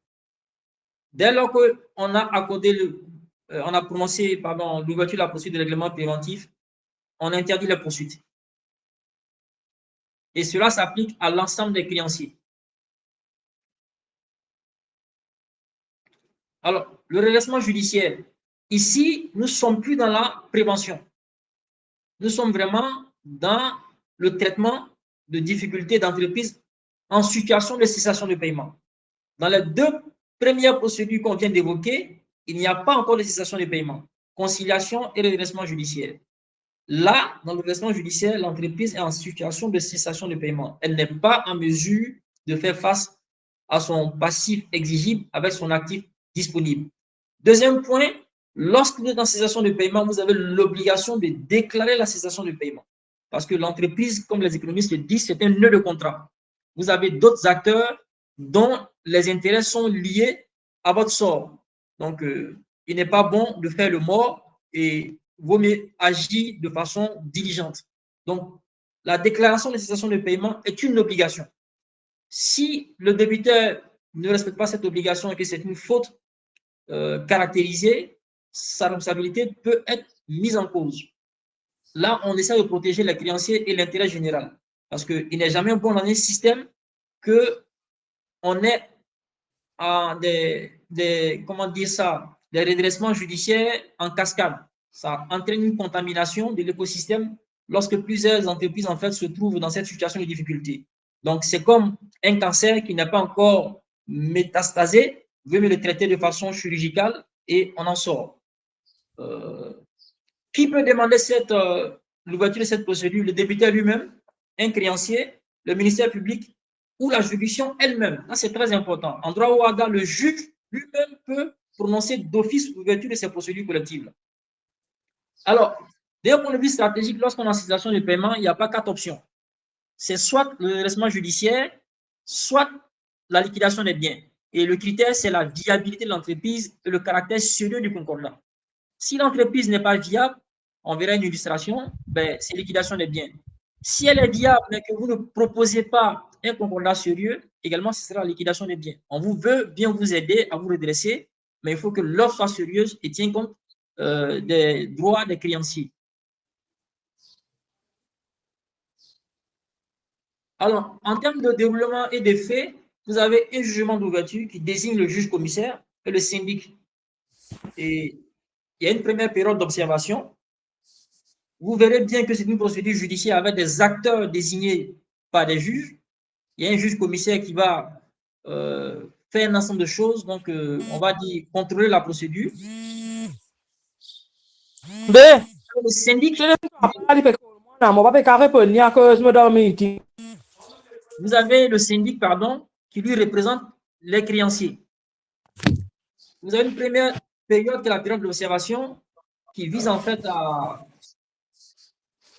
Dès lors qu'on a accordé on a prononcé l'ouverture de la procédure de règlement préventif, on interdit les poursuites. Et cela s'applique à l'ensemble des créanciers. Alors, le redressement judiciaire. Ici, nous ne sommes plus dans la prévention. Nous sommes vraiment dans le traitement de difficultés d'entreprise en situation de cessation de paiement. Dans les deux premières procédures qu'on vient d'évoquer, il n'y a pas encore de cessation de paiement. Conciliation et redressement judiciaire. Là, dans le redressement judiciaire, l'entreprise est en situation de cessation de paiement. Elle n'est pas en mesure de faire face à son passif exigible avec son actif disponible. Deuxième point, lorsque vous êtes en cessation de paiement, vous avez l'obligation de déclarer la cessation de paiement. Parce que l'entreprise, comme les économistes le disent, c'est un nœud de contrat. Vous avez d'autres acteurs dont les intérêts sont liés à votre sort. Donc, il n'est pas bon de faire le mort et vaut mieux agir de façon diligente. Donc, la déclaration de cessation de paiement est une obligation. Si le débiteur ne respecte pas cette obligation et que c'est une faute caractérisée, sa responsabilité peut être mise en cause. Là, on essaie de protéger les créanciers et l'intérêt général. Parce qu'il n'est jamais bon dans un système qu'on ait des redressements judiciaires en cascade. Ça entraîne une contamination de l'écosystème lorsque plusieurs entreprises en fait se trouvent dans cette situation de difficulté. Donc, c'est comme un cancer qui n'est pas encore métastasé, vous mieux le traiter de façon chirurgicale et on en sort. Qui peut demander l'ouverture de cette procédure? Le débiteur lui-même, un créancier, le ministère public ou la juridiction elle-même. C'est très important. En droit OHADA, le juge lui-même peut prononcer d'office l'ouverture de ces procédures collectives. Alors, d'un point de vue stratégique, lorsqu'on est en situation de paiement, il n'y a pas 4 options. C'est soit le redressement judiciaire, soit la liquidation des biens. Et le critère, c'est la viabilité de l'entreprise et le caractère sérieux du concordat. Si l'entreprise n'est pas viable, on verra une illustration, c'est liquidation des biens. Si elle est viable, mais que vous ne proposez pas un concordat sérieux, également, ce sera la liquidation des biens. On vous veut bien vous aider à vous redresser, mais il faut que l'offre soit sérieuse et tienne compte des droits des créanciers. Alors, en termes de déroulement et de faits, vous avez un jugement d'ouverture qui désigne le juge commissaire et le syndic. Et il y a une première période d'observation. Vous verrez bien que c'est une procédure judiciaire avec des acteurs désignés par des juges. Il y a un juge commissaire qui va faire un ensemble de choses. Donc, on va dire contrôler la procédure. Le syndic, vous avez le syndic, pardon, qui lui représente les créanciers. Vous avez une première période qui est la période d'observation qui vise en fait à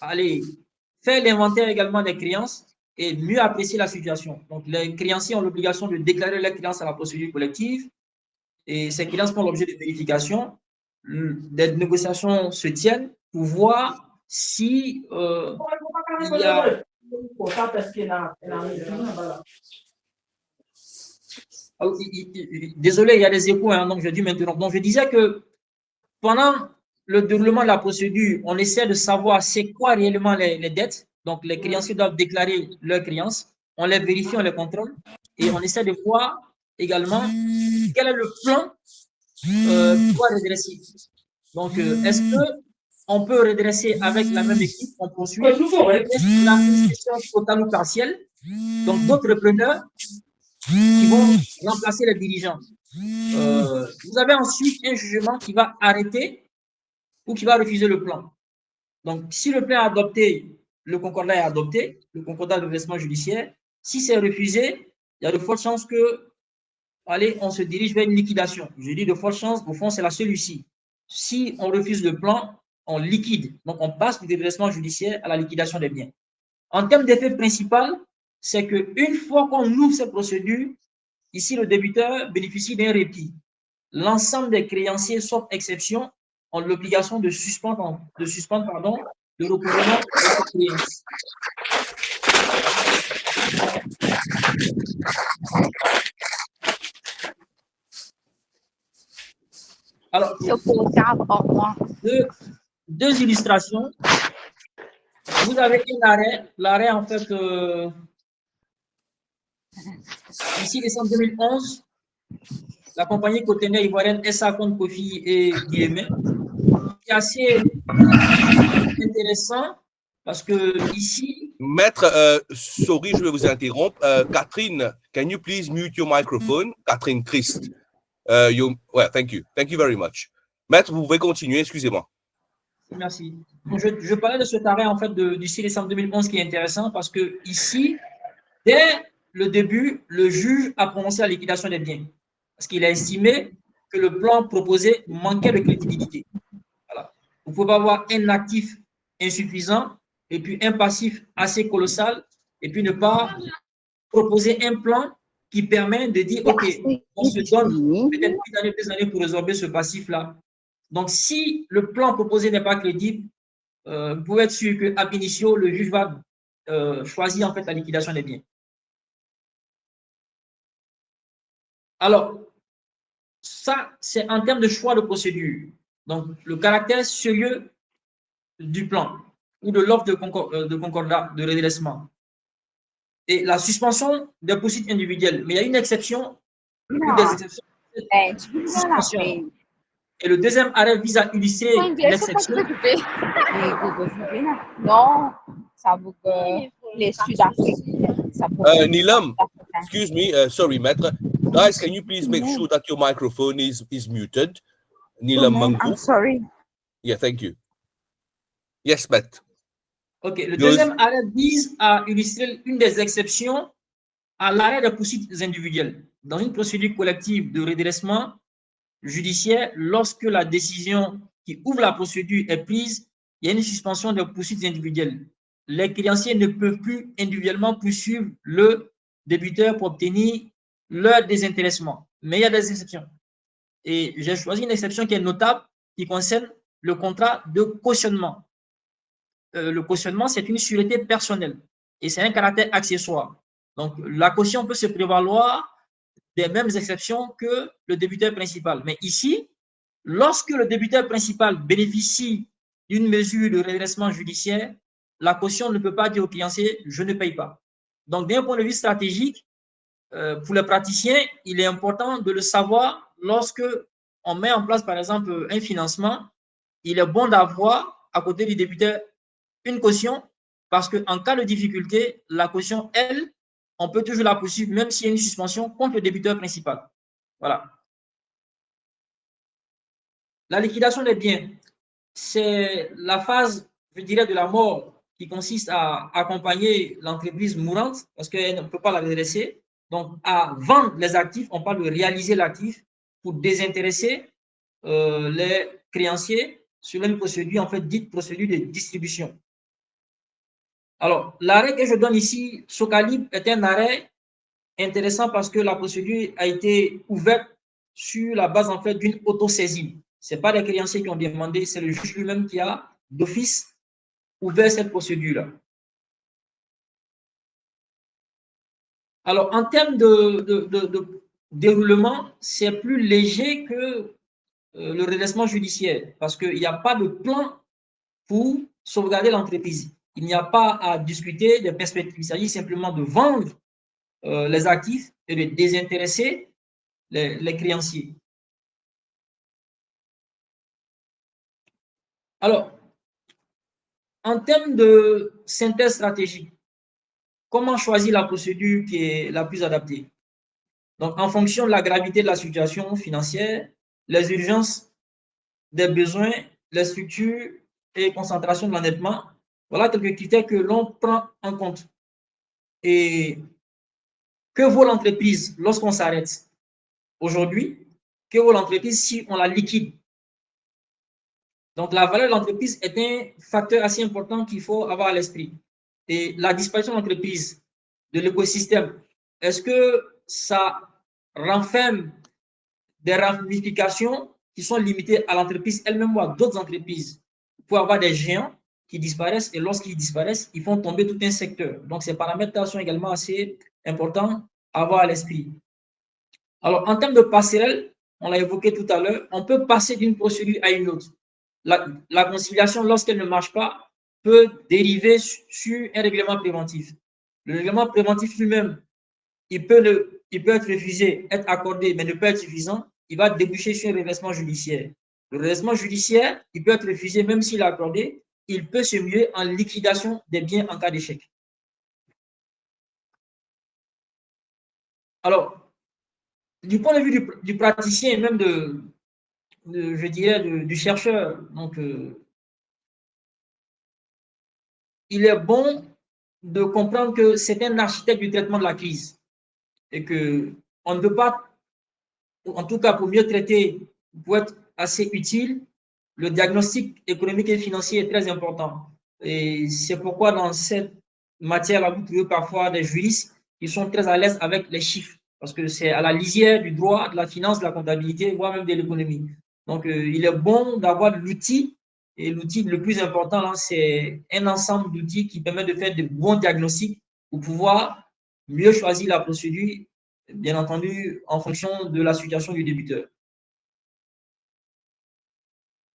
aller faire l'inventaire également des créances et mieux apprécier la situation. Donc, les créanciers ont l'obligation de déclarer leurs créances à la procédure collective et ces créances font l'objet de vérification. Des négociations se tiennent pour voir si il y a... Désolé, il y a des échos, hein, donc je dis maintenant. Donc, je disais que pendant le déroulement de la procédure, on essaie de savoir c'est quoi réellement les dettes. Donc, les créanciers doivent déclarer leurs créances. On les vérifie, on les contrôle. Et on essaie de voir également quel est le plan pour redresser. Donc, est-ce qu'on peut redresser avec la même équipe? On poursuit. La concession totale ou partielle. Donc, d'autres repreneurs qui vont remplacer les dirigeants. Vous avez ensuite un jugement qui va arrêter ou qui va refuser le plan. Donc, si le plan est adopté, le concordat est adopté, le concordat de redressement judiciaire. Si c'est refusé, il y a de fortes chances que, allez, on se dirige vers une liquidation. Je dis de fortes chances, au fond, c'est la seule issue. Si on refuse le plan, on liquide. Donc, on passe du redressement judiciaire à la liquidation des biens. En termes d'effet principal, c'est qu'une fois qu'on ouvre cette procédure, ici, le débiteur bénéficie d'un répit. L'ensemble des créanciers, sauf exception, ont l'obligation de suspendre le recouvrement de leurs créances. Alors, deux illustrations. Vous avez un arrêt. L'arrêt, en fait, ici, décembre 2011, la compagnie conteneur ivoirienne SA Compte Kofi et Guillemets, qui est assez intéressant parce que ici. Maître, sorry, je vais vous interrompre. Catherine, can you please mute your microphone? Catherine Christ. Well, thank you. Thank you very much. Maître, vous pouvez continuer, excusez-moi. Merci. Je parlais de cet arrêt en fait du 6 décembre 2011 qui est intéressant parce que ici, dès le début, le juge a prononcé la liquidation des biens parce qu'il a estimé que le plan proposé manquait de crédibilité. Voilà. Vous pouvez avoir un actif insuffisant et puis un passif assez colossal et puis ne pas proposer un plan qui permet de dire, OK, on se donne peut-être plus d'années pour résorber ce passif-là. Donc, si le plan proposé n'est pas crédible, vous pouvez être sûr qu'à initio, le juge va choisir en fait la liquidation des biens. Alors, ça, c'est en termes de choix de procédure. Donc, le caractère sérieux du plan ou de l'offre de concordat, de redressement. Et la suspension des poursuites individuelles. Mais il y a une exception ou des exceptions. Suspension. Et le deuxième arrêt vise à illustrer l'exception. Non, ça veut que les Sud-Africains. Nilam, excuse me, sorry, Maître. Guys, can you please make sure that your microphone is muted? Nilam Mangu. I'm sorry. Yeah, thank you. Yes, Maître. OK. Le deuxième arrêt vise à illustrer une des exceptions à l'arrêt de poursuites individuelles. Dans une procédure collective de redressement judiciaire, lorsque la décision qui ouvre la procédure est prise, il y a une suspension de poursuites individuelles. Les créanciers ne peuvent plus individuellement poursuivre le débiteur pour obtenir leur désintéressement. Mais il y a des exceptions. Et j'ai choisi une exception qui est notable, qui concerne le contrat de cautionnement. Le cautionnement, c'est une sûreté personnelle et c'est un caractère accessoire. Donc, la caution peut se prévaloir des mêmes exceptions que le débiteur principal. Mais ici, lorsque le débiteur principal bénéficie d'une mesure de redressement judiciaire, la caution ne peut pas dire au créancier « je ne paye pas ». Donc, d'un point de vue stratégique, pour les praticiens, il est important de le savoir lorsque on met en place, par exemple, un financement. Il est bon d'avoir à côté du débiteur une caution parce qu'en cas de difficulté, la caution, elle, on peut toujours la poursuivre même s'il y a une suspension contre le débiteur principal. Voilà. La liquidation des biens, c'est la phase, je dirais, de la mort qui consiste à accompagner l'entreprise mourante parce qu'elle ne peut pas la redresser. Donc, à vendre les actifs, on parle de réaliser l'actif pour désintéresser les créanciers sur une procédure, en fait, dite procédure de distribution. Alors, l'arrêt que je donne ici, Socalib, est un arrêt intéressant parce que la procédure a été ouverte sur la base, en fait, d'une autosaisine. Ce n'est pas les créanciers qui ont demandé, c'est le juge lui-même qui a, d'office, ouvert cette procédure-là. Alors, en termes de déroulement, c'est plus léger que le redressement judiciaire parce qu'il n'y a pas de plan pour sauvegarder l'entreprise. Il n'y a pas à discuter des perspectives. Il s'agit simplement de vendre les actifs et de désintéresser les créanciers. Alors, en termes de synthèse stratégique, comment choisir la procédure qui est la plus adaptée? Donc, en fonction de la gravité de la situation financière, les urgences des besoins, les structures et concentration de l'endettement, voilà quelques critères que l'on prend en compte. Et que vaut l'entreprise lorsqu'on s'arrête aujourd'hui? Que vaut l'entreprise si on la liquide? Donc, la valeur de l'entreprise est un facteur assez important qu'il faut avoir à l'esprit. Et la disparition de l'entreprise, de l'écosystème, est-ce que ça renferme des ramifications qui sont limitées à l'entreprise elle-même ou à d'autres entreprises? Il faut avoir des géants qui disparaissent et lorsqu'ils disparaissent, ils font tomber tout un secteur. Donc, ces paramètres sont également assez importants à avoir à l'esprit. Alors, en termes de passerelle, on l'a évoqué tout à l'heure, on peut passer d'une procédure à une autre. La conciliation, lorsqu'elle ne marche pas, peut dériver sur un règlement préventif. Le règlement préventif lui-même, il peut être refusé, être accordé, mais ne peut être suffisant. Il va déboucher sur un redressement judiciaire. Le redressement judiciaire, il peut être refusé même s'il est accordé. Il peut se muer en liquidation des biens en cas d'échec. Alors, du point de vue du praticien et même je dirais, du chercheur, donc, il est bon de comprendre que c'est un architecte du traitement de la crise et qu'on ne peut pas, en tout cas pour mieux traiter, pour être assez utile, le diagnostic économique et financier est très important. Et c'est pourquoi dans cette matière-là, vous trouvez parfois des juristes qui sont très à l'aise avec les chiffres, parce que c'est à la lisière du droit, de la finance, de la comptabilité, voire même de l'économie. Donc, il est bon d'avoir l'outil, et l'outil le plus important, là, c'est un ensemble d'outils qui permet de faire de bons diagnostics pour pouvoir mieux choisir la procédure, bien entendu, en fonction de la situation du débiteur.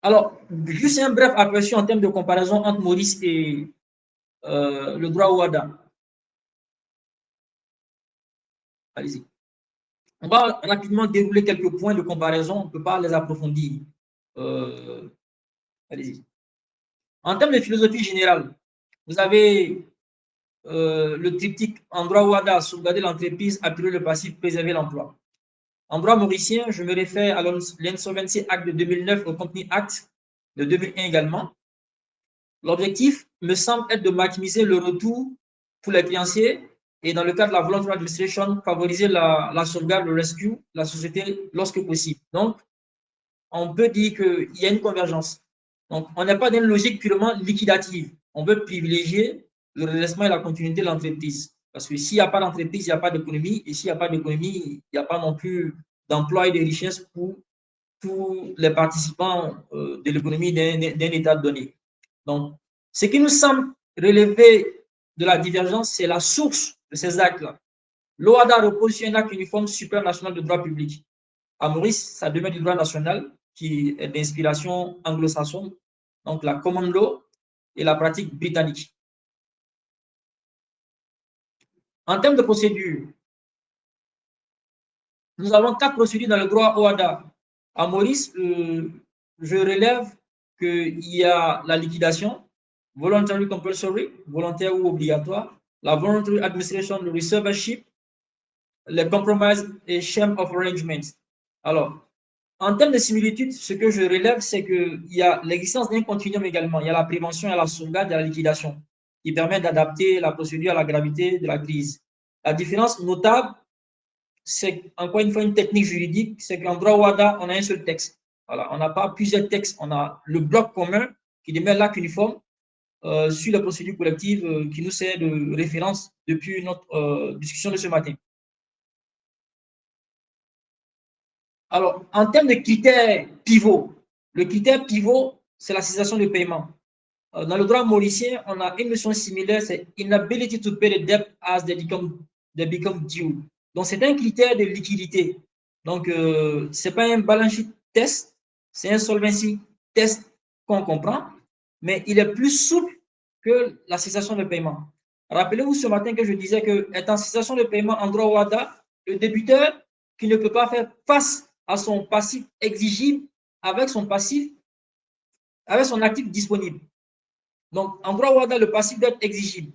Alors, juste un bref aperçu en termes de comparaison entre Maurice et le droit OHADA. Allez-y. On va rapidement dérouler quelques points de comparaison, on ne peut pas les approfondir. Allez-y. En termes de philosophie générale, vous avez le triptyque en droit OHADA, sauvegarder l'entreprise, appuyer le passif, préserver l'emploi. En droit mauricien, je me réfère à l'Insolvency Act de 2009, au Company Act de 2001 également. L'objectif me semble être de maximiser le retour pour les créanciers et dans le cadre de la voluntary administration, favoriser la sauvegarde, le rescue, la société lorsque possible. Donc, on peut dire qu'il y a une convergence. Donc, on n'est pas dans une logique purement liquidative. On veut privilégier le redressement et la continuité de l'entreprise. Parce que s'il n'y a pas d'entreprise, il n'y a pas d'économie. Et s'il n'y a pas d'économie, il n'y a pas non plus d'emploi et de richesse pour tous les participants de l'économie d'un État donné. Donc, ce qui nous semble relever de la divergence, c'est la source de ces actes-là. L'OHADA repose sur un acte uniforme supranational de droit public. À Maurice, ça demeure du droit national qui est d'inspiration anglo-saxonne, donc la common law et la pratique britannique. En termes de procédure, Nous avons 4 procédures dans le droit OHADA. À Maurice, je relève qu'il y a la liquidation, voluntary compulsory, volontaire ou obligatoire, la voluntary administration, le receivership, le compromise et sham of arrangement. Alors, en termes de similitude, ce que je relève, c'est qu'il y a l'existence d'un continuum également. Il y a la prévention et la sauvegarde de la liquidation qui permet d'adapter la procédure à la gravité de la crise. La différence notable, c'est encore une fois une technique juridique, c'est qu'en droit WADA, on a un seul texte. Voilà, on n'a pas plusieurs textes, on a le bloc commun qui demeure l'acte uniforme sur la procédure collective qui nous sert de référence depuis notre discussion de ce matin. Alors, en termes de critères pivots, le critère pivot, c'est la cessation de paiement. Dans le droit mauricien, on a une notion similaire, c'est inability to pay the debt as they become due. Donc, c'est un critère de liquidité. Donc, ce n'est pas un balance sheet test, c'est un solvency test qu'on comprend, mais il est plus souple que la cessation de paiement. Rappelez-vous ce matin que je disais que, étant en cessation de paiement en droit WADA, le débiteur qui ne peut pas faire face à son passif exigible avec son actif disponible. Donc, en droit WADA, le passif doit être exigible.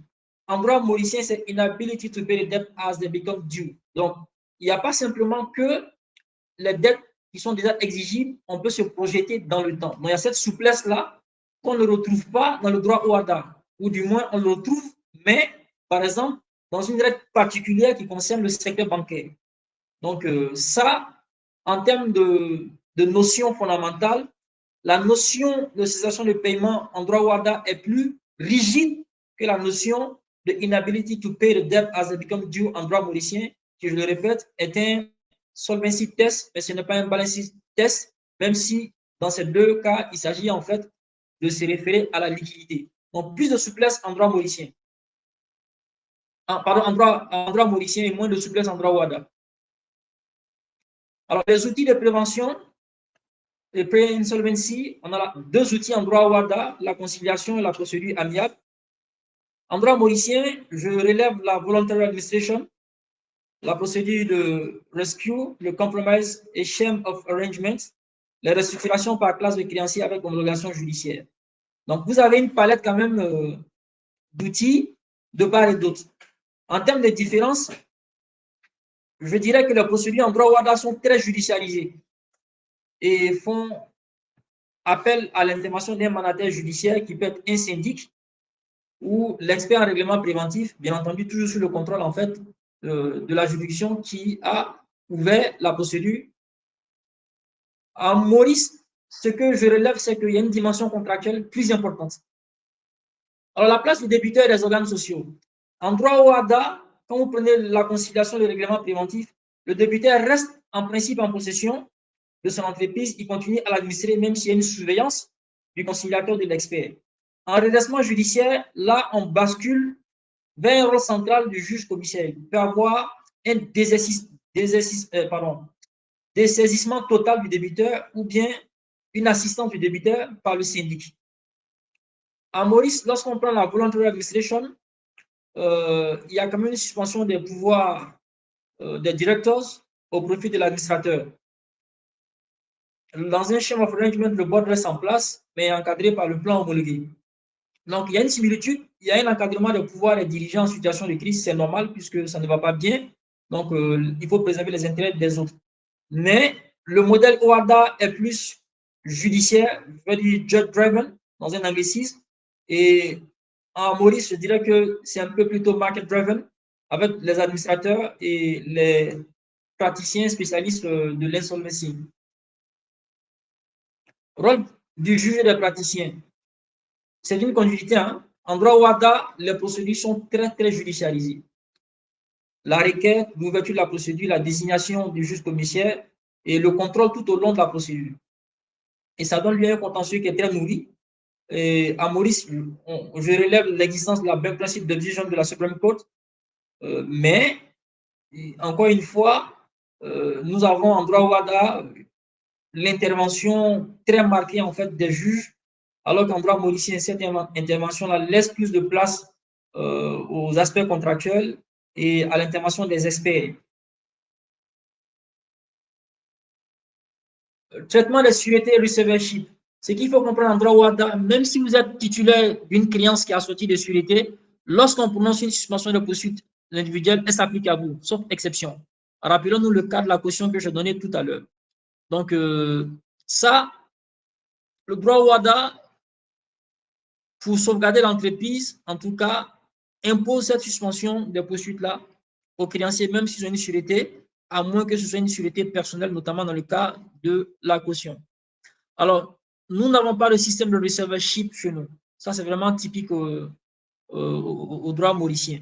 En droit mauricien, c'est inability to pay the debt as they become due. Donc, il n'y a pas simplement que les dettes qui sont déjà exigibles, on peut se projeter dans le temps. Donc, il y a cette souplesse-là qu'on ne retrouve pas dans le droit WADA, ou du moins, on le retrouve, mais, par exemple, dans une règle particulière qui concerne le secteur bancaire. Donc, ça, en termes de notions fondamentales, la notion de cessation de paiement en droit WADA est plus rigide que la notion de inability to pay the debt as it becomes due en droit mauricien, qui, je le répète, est un solvency test, mais ce n'est pas un balance test, même si dans ces deux cas, il s'agit en fait de se référer à la liquidité. Donc, plus de souplesse en droit mauricien. Pardon, en droit mauricien et moins de souplesse en droit WADA. Alors, les outils de prévention, les pré-insolvency, on a 2 outils en droit WADA, la conciliation et la procédure amiable. En droit mauricien, je relève la voluntary administration, la procédure de rescue, le compromise et sham of arrangement, les restructurations par classe de créanciers avec homologation judiciaire. Donc, vous avez une palette quand même d'outils de part et d'autre. En termes de différence, je dirais que les procédures en droit WADA sont très judiciarisées et font appel à l'intervention d'un mandataire judiciaire qui peut être un syndic ou l'expert en règlement préventif, bien entendu toujours sous le contrôle en fait de la juridiction qui a ouvert la procédure. En Maurice, ce que je relève, c'est qu'il y a une dimension contractuelle plus importante. Alors, la place du débiteur et des organes sociaux. En droit OHADA, quand vous prenez la conciliation du règlement préventif, le débiteur reste en principe en possession de son entreprise, il continue à l'administrer même s'il y a une surveillance du conciliateur de l'expert. En redressement judiciaire, là, on bascule vers un rôle central du juge commissaire. Il peut avoir un dessaisissement total du débiteur ou bien une assistance du débiteur par le syndic. À Maurice, lorsqu'on prend la voluntary administration, il y a quand même une suspension des pouvoirs des directors au profit de l'administrateur. Dans un schéma of arrangement, le board reste en place, mais encadré par le plan homologué. Donc, il y a une similitude, il y a un encadrement des pouvoirs des dirigeants en situation de crise, c'est normal puisque ça ne va pas bien. Donc, il faut préserver les intérêts des autres. Mais le modèle OHADA est plus judiciaire, je vais dire judge-driven, dans un anglicisme. Et en Maurice, je dirais que c'est un peu plutôt market-driven, avec les administrateurs et les praticiens spécialistes de l'insolvency. Rôle du juge et des praticiens. C'est une continuité. Hein? En droit WADA, les procédures sont très judiciarisées. La requête, l'ouverture de la procédure, la désignation du juge commissaire et le contrôle tout au long de la procédure. Et ça donne lieu à un contentieux qui est très nourri. Et à Maurice, je relève l'existence de la même principe de décision de la Supreme Court. Mais, encore une fois, nous avons en droit WADA l'intervention très marquée en fait des juges, alors qu'en droit mauricien, cette intervention-là laisse plus de place aux aspects contractuels et à l'intervention des experts. Traitement des sûretés et receivership. Ce qu'il faut comprendre en droit WADA, même si vous êtes titulaire d'une créance qui est assortie de sûreté, lorsqu'on prononce une suspension de poursuite individuelle, elle s'applique à vous, sauf exception. Rappelons-nous le cas de la caution que je donnais tout à l'heure. Donc, ça, le droit WADA, pour sauvegarder l'entreprise, en tout cas, impose cette suspension des poursuites-là aux créanciers, même s'ils ont une sûreté, à moins que ce soit une sûreté personnelle, notamment dans le cas de la caution. Alors, nous n'avons pas de système de receivership chez nous. Ça, c'est vraiment typique au droit mauricien.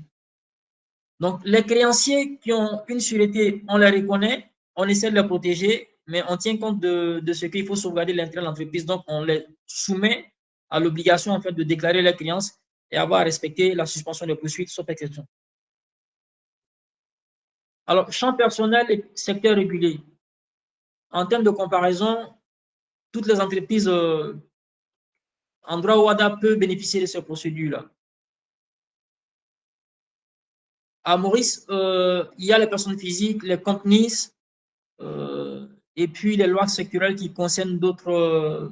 Donc, les créanciers qui ont une sûreté, on les reconnaît, on essaie de les protéger, mais on tient compte de ce qu'il faut sauvegarder l'intérêt de l'entreprise. Donc, on les soumet à l'obligation en fait, de déclarer leurs créances et avoir à respecter la suspension des poursuites, sauf exception. Alors, champ personnel et secteur régulé. En termes de comparaison, toutes les entreprises en droit WADA peuvent bénéficier de ces procédures-là. À Maurice, il y a les personnes physiques, les companies, et puis les lois sectorielles qui concernent d'autres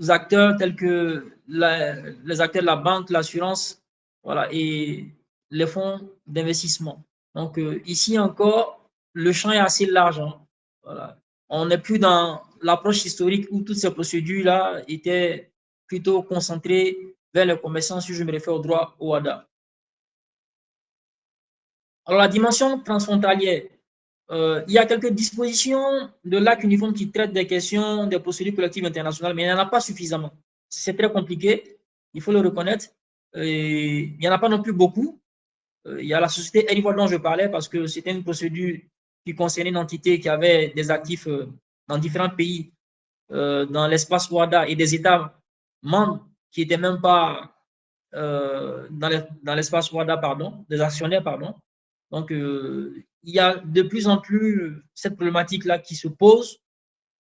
acteurs tels que les acteurs de la banque, l'assurance, voilà, et les fonds d'investissement. Donc, ici encore, le champ est assez large. Hein, voilà. On n'est plus dans l'approche historique où toutes ces procédures-là étaient plutôt concentrées vers les commerçants, si je me réfère au droit OHADA. Alors, la dimension transfrontalière, il y a quelques dispositions de l'acte uniforme qui traitent des questions des procédures collectives internationales, mais il n'y en a pas suffisamment. C'est très compliqué, il faut le reconnaître. Il n'y en a pas non plus beaucoup. Il y a la société Elivoire dont je parlais parce que c'était une procédure qui concernait une entité qui avait des actifs dans différents pays, dans l'espace WADA et des États membres qui n'étaient même pas dans l'espace WADA, pardon, des actionnaires, pardon. Donc, il y a de plus en plus cette problématique-là qui se pose,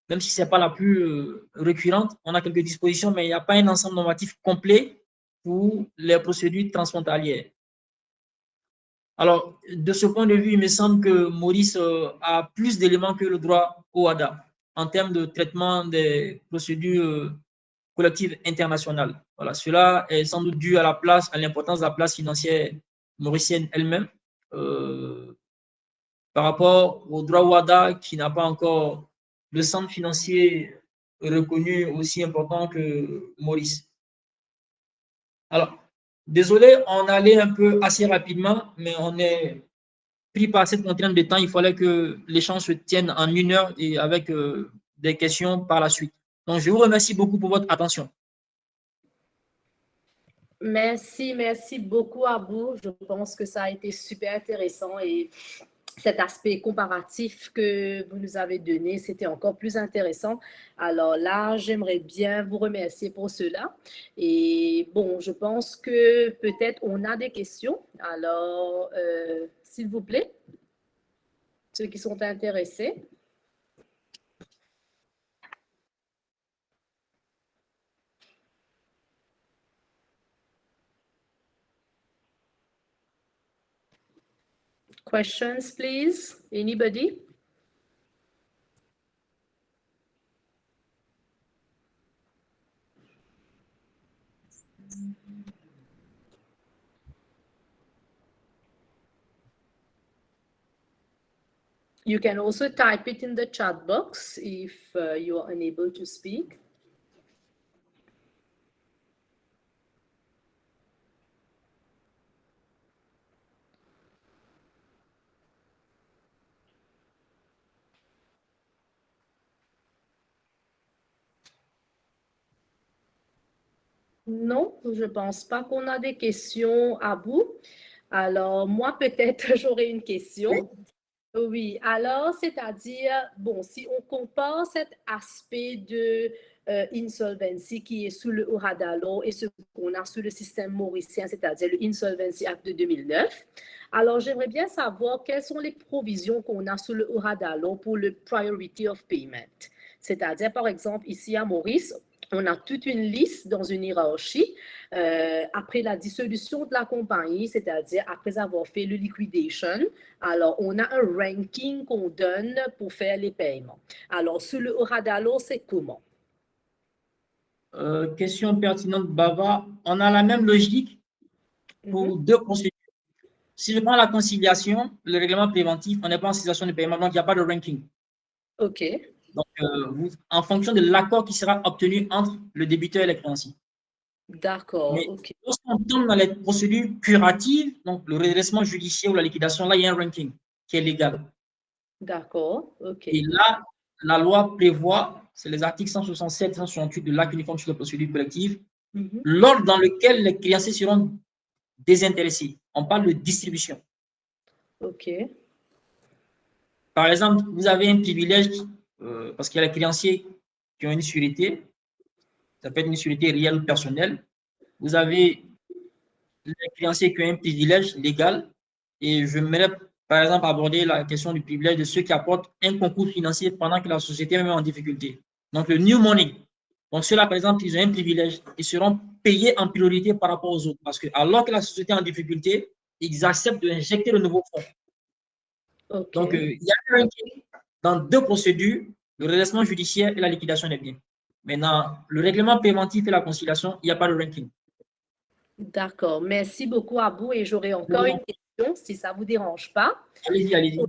même si ce n'est pas la plus récurrente. On a quelques dispositions, mais il n'y a pas un ensemble normatif complet pour les procédures transfrontalières. Alors, de ce point de vue, il me semble que Maurice a plus d'éléments que le droit OHADA en termes de traitement des procédures collectives internationales. Voilà, cela est sans doute dû à l'importance de la place financière mauricienne elle-même par rapport au droit WADA qui n'a pas encore le centre financier reconnu aussi important que Maurice. Alors, désolé, on allait un peu assez rapidement, mais on est pris par cette contrainte de temps. Il fallait que l'échange se tienne en 1 heure et avec des questions par la suite. Donc, je vous remercie beaucoup pour votre attention. Merci beaucoup à vous. Je pense que ça a été super intéressant et cet aspect comparatif que vous nous avez donné, c'était encore plus intéressant. Alors là, j'aimerais bien vous remercier pour cela. Et bon, je pense que peut-être on a des questions. Alors, s'il vous plaît, ceux qui sont intéressés. Questions, please? Anybody? You can also type it in the chat box if you are unable to speak. Non, je ne pense pas qu'on a des questions à vous. Alors, moi, peut-être j'aurais une question. Oui, alors, c'est-à-dire, bon, si on compare cet aspect de insolvency qui est sous le OHADA Law et ce qu'on a sous le système mauricien, c'est-à-dire le Insolvency Act de 2009, alors j'aimerais bien savoir quelles sont les provisions qu'on a sous le OHADA Law pour le Priority of Payment. C'est-à-dire, par exemple, ici à Maurice, on a toute une liste dans une hiérarchie après la dissolution de la compagnie, c'est-à-dire après avoir fait le liquidation. Alors, on a un ranking qu'on donne pour faire les paiements. Alors, sur le Oradalo, c'est comment? Question pertinente, Bava. On a la même logique pour deux procédures. Si je prends la conciliation, le règlement préventif, on n'est pas en situation de paiement, donc il n'y a pas de ranking. OK. Donc, en fonction de l'accord qui sera obtenu entre le débiteur et les créanciers. D'accord, Mais OK. lorsqu'on tombe dans les procédures curatives, donc le redressement judiciaire ou la liquidation, là, il y a un ranking qui est légal. D'accord, OK. Et là, la loi prévoit, c'est les articles 167 et 168 de l'Acte uniforme sur les procédures collectives, l'ordre dans lequel les créanciers seront désintéressés. On parle de distribution. OK. Par exemple, vous avez un privilège, parce qu'il y a les créanciers qui ont une sûreté, ça peut être une sûreté réelle ou personnelle. Vous avez les créanciers qui ont un privilège légal, et je voudrais, par exemple, aborder la question du privilège de ceux qui apportent un concours financier pendant que la société est même en difficulté. Donc, le new money. Donc, ceux-là, par exemple, ils ont un privilège, ils seront payés en priorité par rapport aux autres, parce que alors que la société est en difficulté, ils acceptent d'injecter de nouveaux fonds. OK. Donc, il y a un ranking dans deux procédures, le redressement judiciaire et la liquidation des biens. Maintenant, le règlement préventif et la conciliation, il n'y a pas de ranking. D'accord. Merci beaucoup, Abou. Et j'aurai encore une question, si ça ne vous dérange pas. Allez-y, allez-y.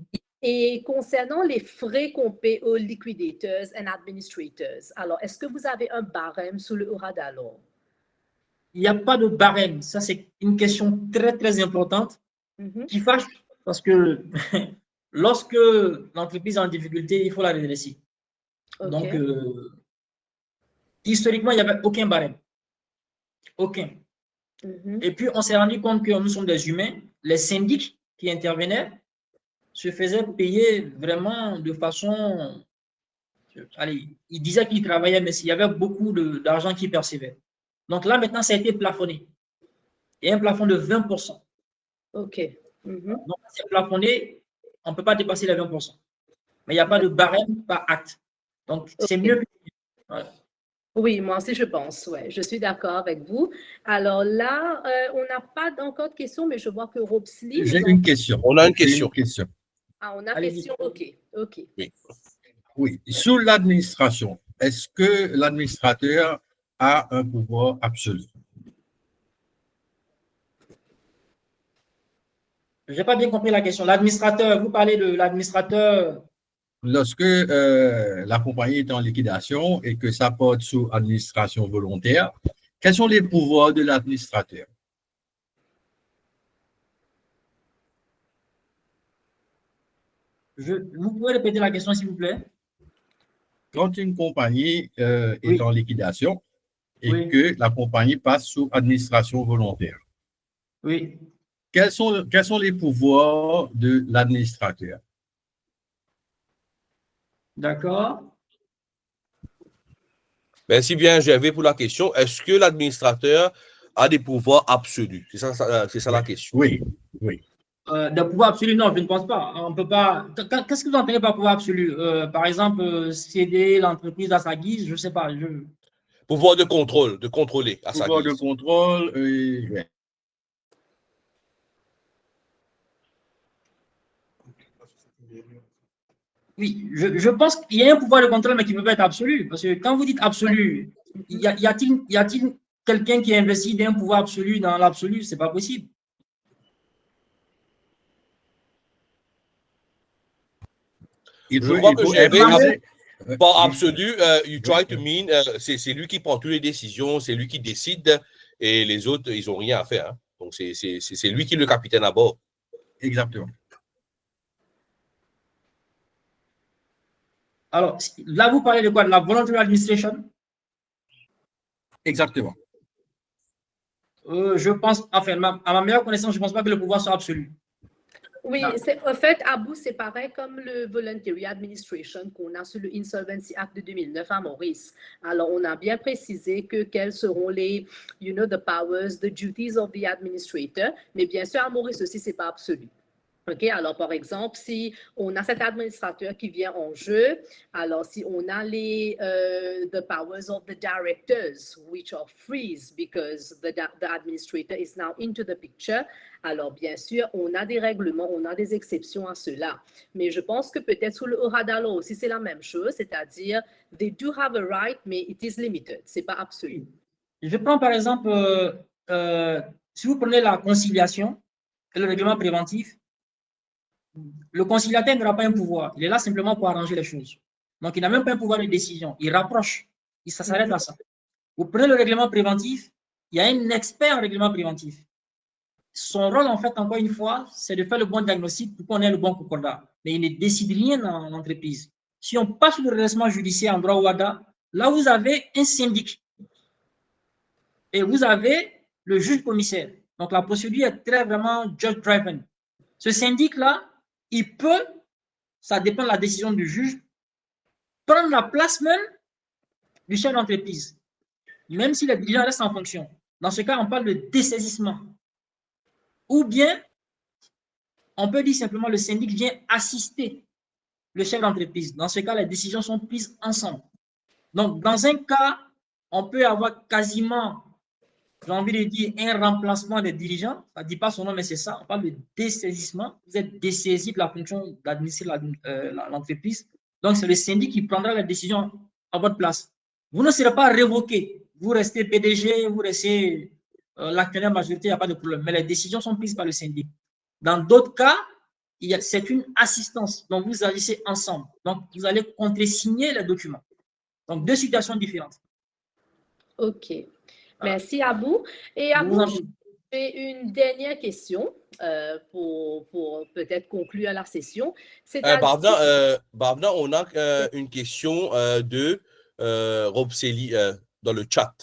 Et concernant les frais qu'on paie aux liquidators and administrators, alors, est-ce que vous avez un barème sur le Oradalo? Il n'y a pas de barème. Ça, c'est une question très, très importante qui fâche parce que lorsque l'entreprise est en difficulté, il faut la redresser. Okay. Donc, historiquement, il n'y avait aucun barème. Aucun. Et puis, on s'est rendu compte que nous sommes des humains. Les syndics qui intervenaient se faisaient payer vraiment de façon... Allez, ils disaient qu'ils travaillaient, mais il y avait beaucoup d'argent qu'ils percevaient. Donc là, maintenant, ça a été plafonné. Il y a un plafond de 20%. OK. Donc, c'est plafonné, on ne peut pas dépasser les 20%. Mais il n'y a pas de barème par acte. Donc, c'est mieux que... Ouais. Oui, moi aussi, je pense. Ouais, je suis d'accord avec vous. Alors là, on n'a pas encore de questions, mais je vois que Robsly... J'ai une question. On a une question. Ah, on a une question. OK. OK. Oui. Sous l'administration, est-ce que l'administrateur a un pouvoir absolu? Je n'ai pas bien compris la question. L'administrateur, vous parlez de l'administrateur... Lorsque la compagnie est en liquidation et que ça porte sous administration volontaire, quels sont les pouvoirs de l'administrateur? Vous pouvez répéter la question, s'il vous plaît? Quand une compagnie est en liquidation et que la compagnie passe sous administration volontaire, oui. Quels sont les pouvoirs de l'administrateur? D'accord. Merci bien, Gervais, pour la question. Est-ce que l'administrateur a des pouvoirs absolus? C'est ça la question. Oui. Des pouvoirs absolus, non, je ne pense pas. On peut pas. Qu'est-ce que vous entendez par pouvoir absolu? Par exemple, céder l'entreprise à sa guise, je ne sais pas. Pouvoir de contrôle, de contrôler à sa guise. Pouvoir de contrôle, Oui, je pense qu'il y a un pouvoir de contrôle, mais qui ne peut pas être absolu. Parce que quand vous dites absolu, y a-t-il quelqu'un qui investit d'un pouvoir absolu dans l'absolu? Ce n'est pas possible. Je crois que Gervais, par absolu, you try to mean, c'est lui qui prend toutes les décisions, c'est lui qui décide, et les autres, ils n'ont rien à faire. Hein. Donc, c'est lui qui est le capitaine à bord. Exactement. Alors, là, vous parlez de quoi? De la voluntary administration? Exactement. Je pense, enfin, à ma meilleure connaissance, je ne pense pas que le pouvoir soit absolu. Oui, en fait, Abou, c'est pareil comme le Voluntary Administration qu'on a sur le Insolvency Act de 2009 à Maurice. Alors, on a bien précisé que quels seront les, the powers, the duties of the administrator. Mais bien sûr, à Maurice aussi, ce n'est pas absolu. OK, alors par exemple, si on a cet administrateur qui vient en jeu, alors si on a the powers of the directors, which are freeze because the administrator is now into the picture, alors bien sûr, on a des règlements, on a des exceptions à cela. Mais je pense que peut-être sous le OHADA law aussi, c'est la même chose, c'est-à-dire, they do have a right, mais it is limited, c'est pas absolu. Je prends par exemple, si vous prenez la conciliation et le règlement préventif, le conciliateur n'aura pas un pouvoir. Il est là simplement pour arranger les choses. Donc, il n'a même pas un pouvoir de décision. Il rapproche. Ça s'arrête à ça. Vous prenez le règlement préventif, il y a un expert en règlement préventif. Son rôle, en fait, encore une fois, c'est de faire le bon diagnostic pour qu'on ait le bon concordat. Mais il ne décide rien dans l'entreprise. Si on passe le redressement judiciaire en droit OHADA, là, vous avez un syndic. Et vous avez le juge commissaire. Donc, la procédure est très vraiment judge-driven. Ce syndic-là, il peut, ça dépend de la décision du juge, prendre la place même du chef d'entreprise, même si les dirigeants restent en fonction. Dans ce cas, on parle de dessaisissement. Ou bien, on peut dire simplement le syndic vient assister le chef d'entreprise. Dans ce cas, les décisions sont prises ensemble. Donc, dans un cas, on peut avoir quasiment, j'ai envie de dire, un remplacement des dirigeants. Ça ne dit pas son nom, mais c'est ça. On parle de dessaisissement. Vous êtes dessaisi de la fonction d'administrer l'entreprise. Donc, c'est le syndic qui prendra la décision à votre place. Vous ne serez pas révoqué. Vous restez PDG, vous restez l'actionnaire majoritaire, il n'y a pas de problème. Mais les décisions sont prises par le syndic. Dans d'autres cas, c'est une assistance. Donc, vous agissez ensemble. Donc, vous allez contresigner les documents. Donc, deux situations différentes. OK. Merci, Abou. Et Abou, j'ai une dernière question pour peut-être conclure la session. Bhavna, on a une question de Robseli dans le chat.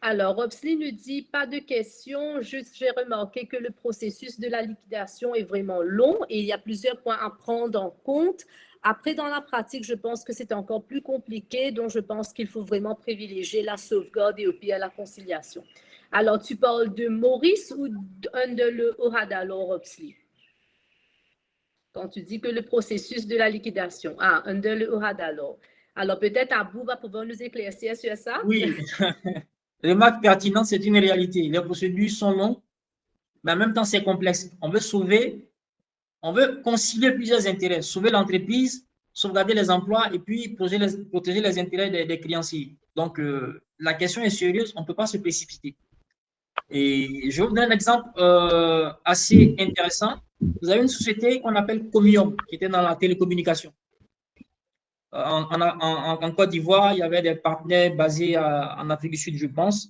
Alors, Robseli nous dit, pas de questions, juste j'ai remarqué que le processus de la liquidation est vraiment long et il y a plusieurs points à prendre en compte. Après, dans la pratique, je pense que c'est encore plus compliqué, donc je pense qu'il faut vraiment privilégier la sauvegarde et au pire la conciliation. Alors, tu parles de Maurice ou under le OHADA law, Robseli? Quand tu dis que le processus de la liquidation, under le OHADA law. Alors, peut-être Abou va pouvoir nous éclaircir sur ça? Oui. Remarque pertinente, c'est une réalité. Les procédures sont longues, mais en même temps, c'est complexe. On veut concilier plusieurs intérêts, sauver l'entreprise, sauvegarder les emplois et puis protéger les intérêts des créanciers. Donc, la question est sérieuse, on ne peut pas se précipiter. Et je vais vous donner un exemple assez intéressant. Vous avez une société qu'on appelle Comium, qui était dans la télécommunication. En Côte d'Ivoire, il y avait des partenaires basés en Afrique du Sud, je pense.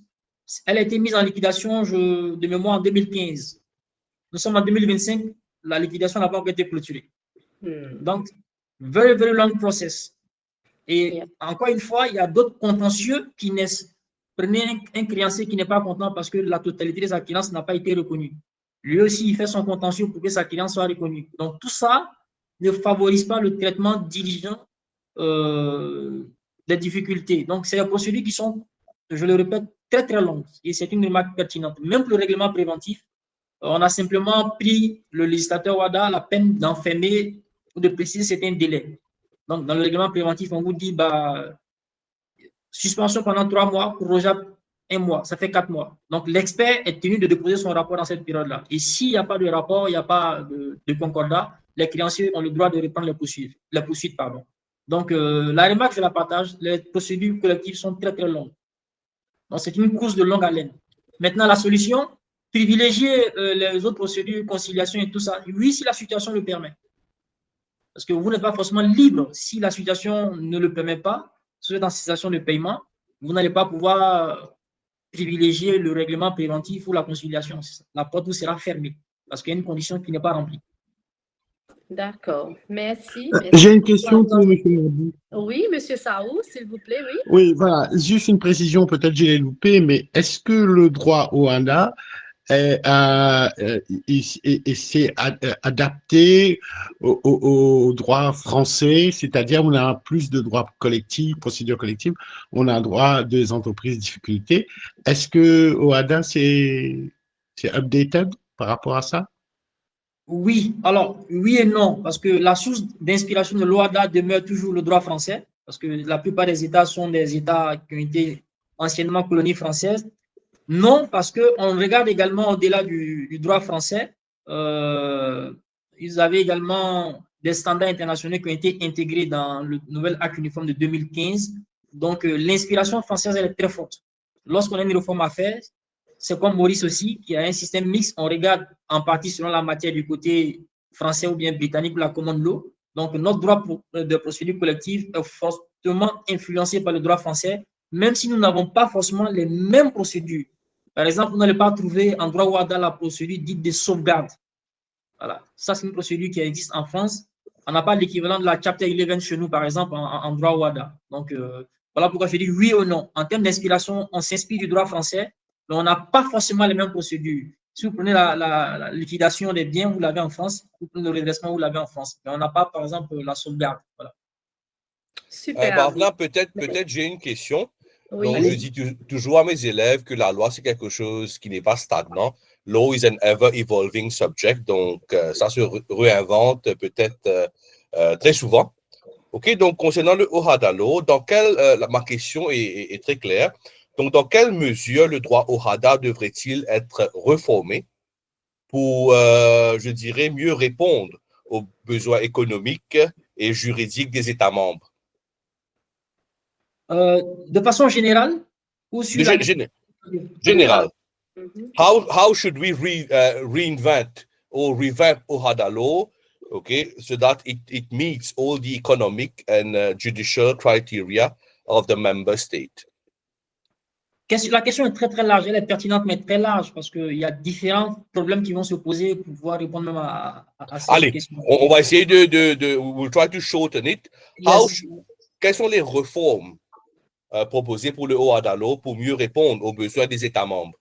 Elle a été mise en liquidation de mémoire en 2015. Nous sommes en 2025, la liquidation n'a pas encore été clôturée. Donc, very, very long process. Et encore une fois, il y a d'autres contentieux qui naissent. Prenez un créancier qui n'est pas content parce que la totalité de sa créance n'a pas été reconnue. Lui aussi, il fait son contentieux pour que sa créance soit reconnue. Donc, tout ça ne favorise pas le traitement diligent des difficultés. Donc, c'est des procédures qui sont, je le répète, très, très longues. Et c'est une remarque pertinente. Même pour le règlement préventif, on a simplement pris le législateur OHADA la peine d'enfermer ou de préciser certains délais. Donc, dans le règlement préventif, on vous dit suspension pendant 3 mois, prorogeable 1 mois, ça fait 4 mois. Donc, l'expert est tenu de déposer son rapport dans cette période-là. Et s'il n'y a pas de rapport, il n'y a pas de concordat, les créanciers ont le droit de reprendre les poursuites. Donc, la remarque, je la partage, les procédures collectives sont très, très longues. Donc, c'est une course de longue haleine. Maintenant, la solution, privilégier les autres procédures, conciliation et tout ça, oui, si la situation le permet. Parce que vous n'êtes pas forcément libre. Si la situation ne le permet pas, si vous êtes en situation de paiement, vous n'allez pas pouvoir privilégier le règlement préventif ou la conciliation. La porte vous sera fermée parce qu'il y a une condition qui n'est pas remplie. D'accord, merci. J'ai une question pour M. Mabou. Oui, M. Saou, s'il vous plaît, oui. Oui, voilà, juste une précision, peut-être je l'ai loupé, mais est-ce que le droit OHADA s'est adapté au droit français, c'est-à-dire on a plus de droits collectifs, procédures collectives, on a droit des entreprises difficultés. Est-ce que OHADA c'est updated par rapport à ça? Oui, alors oui et non, parce que la source d'inspiration de l'OHADA demeure toujours le droit français, parce que la plupart des États sont des États qui ont été anciennement colonies françaises. Non, parce qu'on regarde également au-delà du droit français, ils avaient également des standards internationaux qui ont été intégrés dans le nouvel acte uniforme de 2015. Donc, l'inspiration française, elle est très forte. Lorsqu'on a une réforme à faire, c'est comme Maurice aussi, qui a un système mixte. On regarde en partie selon la matière du côté français ou bien britannique ou la common law. Donc, notre droit de procédure collective est fortement influencé par le droit français, même si nous n'avons pas forcément les mêmes procédures. Par exemple, vous n'allez pas trouver en droit OHADA la procédure dite de sauvegarde. Voilà. Ça, c'est une procédure qui existe en France. On n'a pas l'équivalent de la Chapter 11 chez nous, par exemple, en droit OHADA. Donc, voilà pourquoi je dis oui ou non. En termes d'inspiration, on s'inspire du droit français, mais on n'a pas forcément les mêmes procédures. Si vous prenez la liquidation des biens, vous l'avez en France. Vous prenez le redressement, vous l'avez en France. Mais on n'a pas, par exemple, la sauvegarde. Voilà. Super. Par exemple, peut-être j'ai une question. Oui. Donc, je dis toujours à mes élèves que la loi, c'est quelque chose qui n'est pas stagnant. Law is an ever-evolving subject. Donc, ça se réinvente peut-être très souvent. OK, donc concernant le OHADA Law, ma question est très claire. Donc, dans quelle mesure le droit OHADA devrait-il être reformé pour, je dirais, mieux répondre aux besoins économiques et juridiques des États membres? De façon générale ou sur la... Générale. How should we reinvent or revamp OHADA law, okay, so that it meets all the economic and judicial criteria of the member state? La question est très, très large. Elle est pertinente, mais très large, parce qu'il y a différents problèmes qui vont se poser pour pouvoir répondre même à cette question. On va essayer we'll try to shorten it. Yes. Quelles sont les réformes proposées pour le OHADA law pour mieux répondre aux besoins des États membres?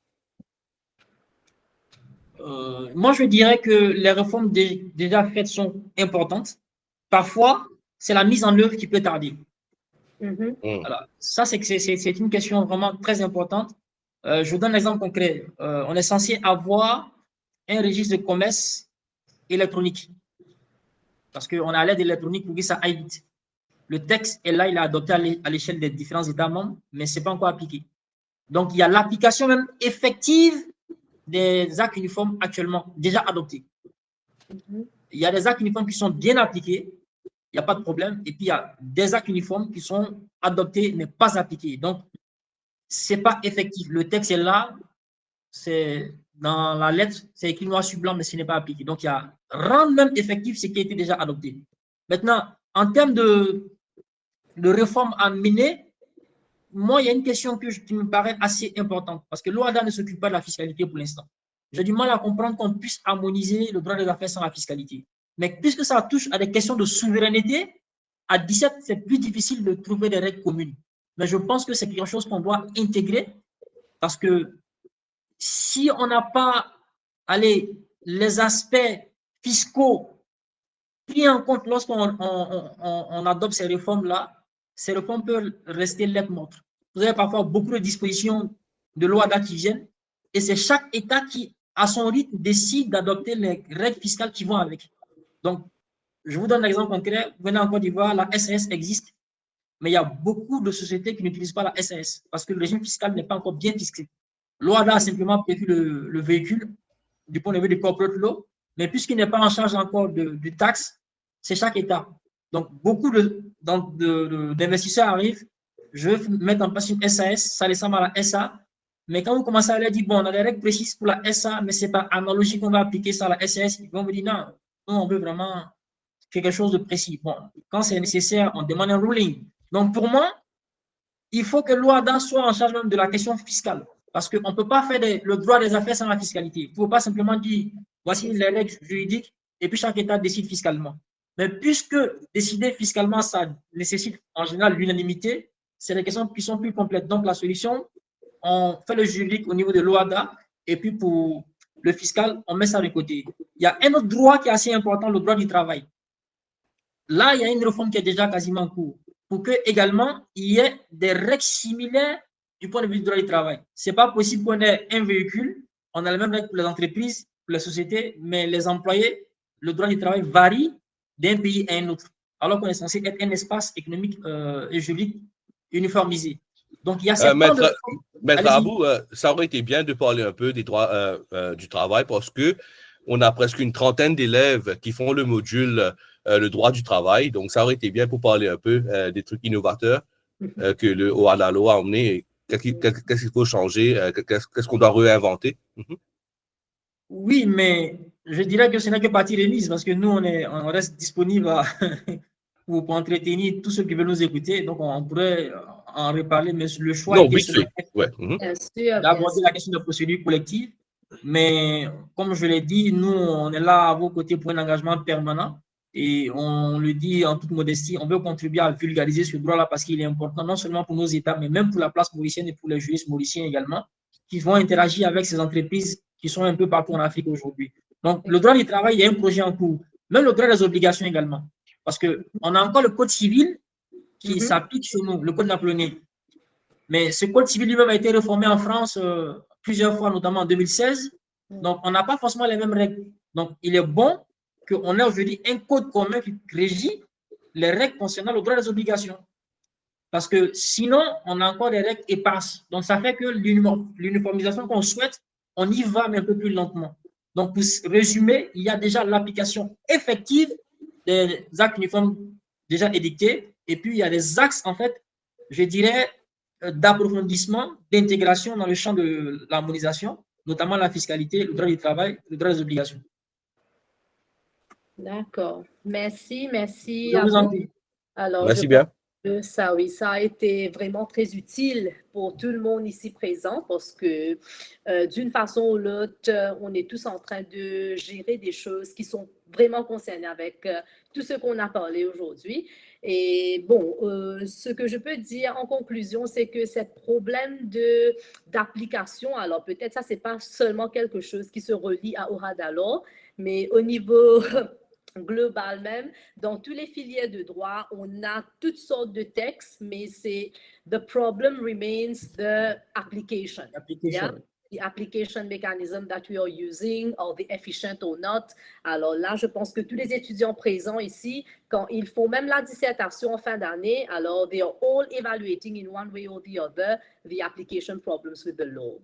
Moi, je dirais que les réformes déjà faites sont importantes. Parfois, c'est la mise en œuvre qui peut tarder. Voilà. Ça, c'est une question vraiment très importante. Je vous donne un exemple concret. On est censé avoir un registre de commerce électronique parce qu'on a l'aide électronique pour que ça aille vite. Le texte est là, il est adopté à l'échelle des différents États membres, mais ce n'est pas encore appliqué. Donc, il y a l'application même effective des actes uniformes actuellement déjà adoptés. Il y a des actes uniformes qui sont bien appliqués, il n'y a pas de problème. Et puis, il y a des actes uniformes qui sont adoptés, mais pas appliqués. Donc, ce n'est pas effectif. Le texte est là, c'est dans la lettre, c'est écrit noir sur blanc, mais ce n'est pas appliqué. Donc, il y a rendre même effectif ce qui a été déjà adopté. Maintenant, en termes de réforme à mener, moi, il y a une question qui me paraît assez importante, parce que l'OHADA ne s'occupe pas de la fiscalité pour l'instant. J'ai du mal à comprendre qu'on puisse harmoniser le droit des affaires sans la fiscalité. Mais puisque ça touche à des questions de souveraineté, à 17, c'est plus difficile de trouver des règles communes. Mais je pense que c'est quelque chose qu'on doit intégrer, parce que si on n'a pas les aspects fiscaux pris en compte lorsqu'on adopte ces réformes-là, ces réformes peuvent rester lettres mortes. Vous avez parfois beaucoup de dispositions de l'OHADA qui viennent, et c'est chaque État qui, à son rythme, décide d'adopter les règles fiscales qui vont avec. Donc, je vous donne un exemple concret. Vous venez en Côte d'Ivoire, la SAS existe, mais il y a beaucoup de sociétés qui n'utilisent pas la SAS parce que le régime fiscal n'est pas encore bien fixé. L'OHADA a simplement prévu le véhicule du point de vue du corporate law, mais puisqu'il n'est pas en charge encore du taxe, c'est chaque État. Donc, beaucoup d'investisseurs arrivent, je veux mettre en place une SAS, ça ressemble à la SA, mais quand vous commencez à leur dire, bon, on a des règles précises pour la SA, mais ce n'est pas analogique qu'on va appliquer ça à la SAS, ils vont vous dire, non, nous, on veut vraiment quelque chose de précis. Bon, quand c'est nécessaire, on demande un ruling. Donc, pour moi, il faut que l'OHADA soit en charge même de la question fiscale. Parce qu'on ne peut pas faire le droit des affaires sans la fiscalité. Il ne faut pas simplement dire, voici les règles juridiques, et puis chaque État décide fiscalement. Mais puisque décider fiscalement, ça nécessite en général l'unanimité, c'est des questions qui sont plus complètes. Donc, la solution, on fait le juridique au niveau de l'OHADA, et puis pour le fiscal, on met ça de côté. Il y a un autre droit qui est assez important, le droit du travail. Là, il y a une réforme qui est déjà quasiment en cours, pour que également il y ait des règles similaires du point de vue du droit du travail. Ce n'est pas possible qu'on ait un véhicule, on a les mêmes règles pour les entreprises, pour les sociétés, mais les employés le droit du travail varie d'un pays à un autre, alors qu'on est censé être un espace économique et juridique uniformisé. Donc, il y a cette part de... Maître Abou, ça aurait été bien de parler un peu des droits du travail parce qu'on a presque une trentaine d'élèves qui font le module le droit du travail. Donc, ça aurait été bien pour parler un peu des trucs innovateurs que le OANALO a emmené. Qu'est-ce qu'il faut changer? Qu'est-ce qu'on doit réinventer? Oui, mais je dirais que ce n'est que partie remise parce que nous, on reste disponible pour entretenir tous ceux qui veulent nous écouter. Donc, on pourrait en reparler, mais le choix est d'aborder la question de procédure collective. Mais comme je l'ai dit, nous, on est là à vos côtés pour un engagement permanent. Et on le dit en toute modestie, on veut contribuer à vulgariser ce droit-là parce qu'il est important, non seulement pour nos États, mais même pour la place mauricienne et pour les juristes mauriciens également, qui vont interagir avec ces entreprises qui sont un peu partout en Afrique aujourd'hui. Donc, le droit du travail, il y a un projet en cours. Même le droit des obligations également. Parce qu'on a encore le code civil qui s'applique chez nous, le code napoléonien. Mais ce code civil lui-même a été réformé en France plusieurs fois, notamment en 2016. Donc, on n'a pas forcément les mêmes règles. Donc, il est bon qu'on ait aujourd'hui un code commun qui régit les règles concernant le droit des obligations. Parce que sinon, on a encore des règles éparses. Donc, ça fait que l'uniformisation qu'on souhaite, on y va, mais un peu plus lentement. Donc, pour résumer, il y a déjà l'application effective des actes uniformes déjà édictés. Et puis, il y a des axes, en fait, je dirais, d'approfondissement, d'intégration dans le champ de l'harmonisation, notamment la fiscalité, le droit du travail, le droit des obligations. D'accord. Merci, merci. Je vous en prie. Alors, merci bien. Ça, oui, ça a été vraiment très utile pour tout le monde ici présent parce que d'une façon ou l'autre, on est tous en train de gérer des choses qui sont vraiment concernées avec tout ce qu'on a parlé aujourd'hui. Et bon, ce que je peux dire en conclusion, c'est que ce problème d'application, alors peut-être ça, c'est pas seulement quelque chose qui se relie à OANALO, mais au niveau global même, dans tous les filières de droit, on a toutes sortes de textes, mais c'est the problem remains the application. Yeah? The application mechanism that we are using, are they efficient or not? Alors là, je pense que tous les étudiants présents ici, quand ils font même la dissertation en fin d'année, alors they are all evaluating in one way or the other the application problems with the law.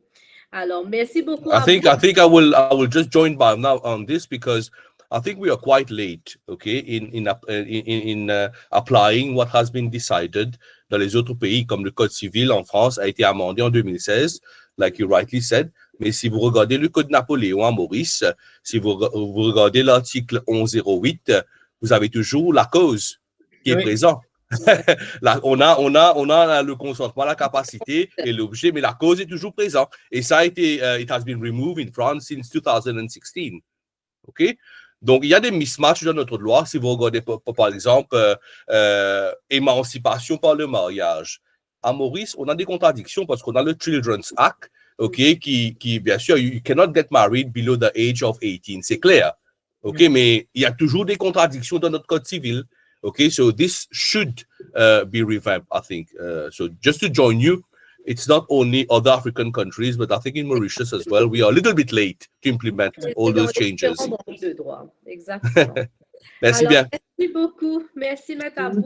Alors, merci beaucoup. I think I will just join by now on this because I think we are quite late, okay, in applying what has been decided dans les autres pays, comme le Code civil en France a été amendé en 2016, like you rightly said. Mais si vous regardez le Code Napoléon à Maurice, si vous regardez l'article 1108, vous avez toujours la cause qui est présent. Là, on a le consentement, la capacité et l'objet, mais la cause est toujours présente. Et ça a été, it has been removed in France since 2016. OK? Donc, il y a des mismatchs dans notre loi. Si vous regardez, par exemple, émancipation par le mariage. À Maurice, on a des contradictions parce qu'on a le Children's Act, OK, qui bien sûr, you cannot get married below the age of 18. C'est clair. OK, mais il y a toujours des contradictions dans notre code civil. OK, so this should be revamped, I think. So just to join you, it's not only other African countries, but I think in Mauritius as well, we are a little bit late to implement all those changes. Exactement. Merci bien. Merci beaucoup. Merci, Maître Abou.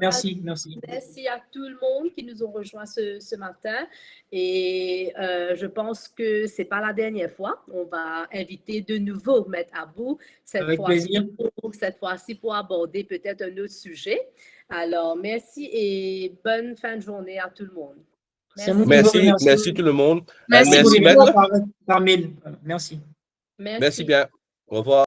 Merci. Merci à tout le monde qui nous ont rejoints ce matin. Et je pense que ce n'est pas la dernière fois. On va inviter de nouveau Maître Abou, cette fois-ci pour aborder peut-être un autre sujet. Alors, merci et bonne fin de journée à tout le monde. Merci tout le monde. Merci par mail. Merci. Merci bien. Au revoir.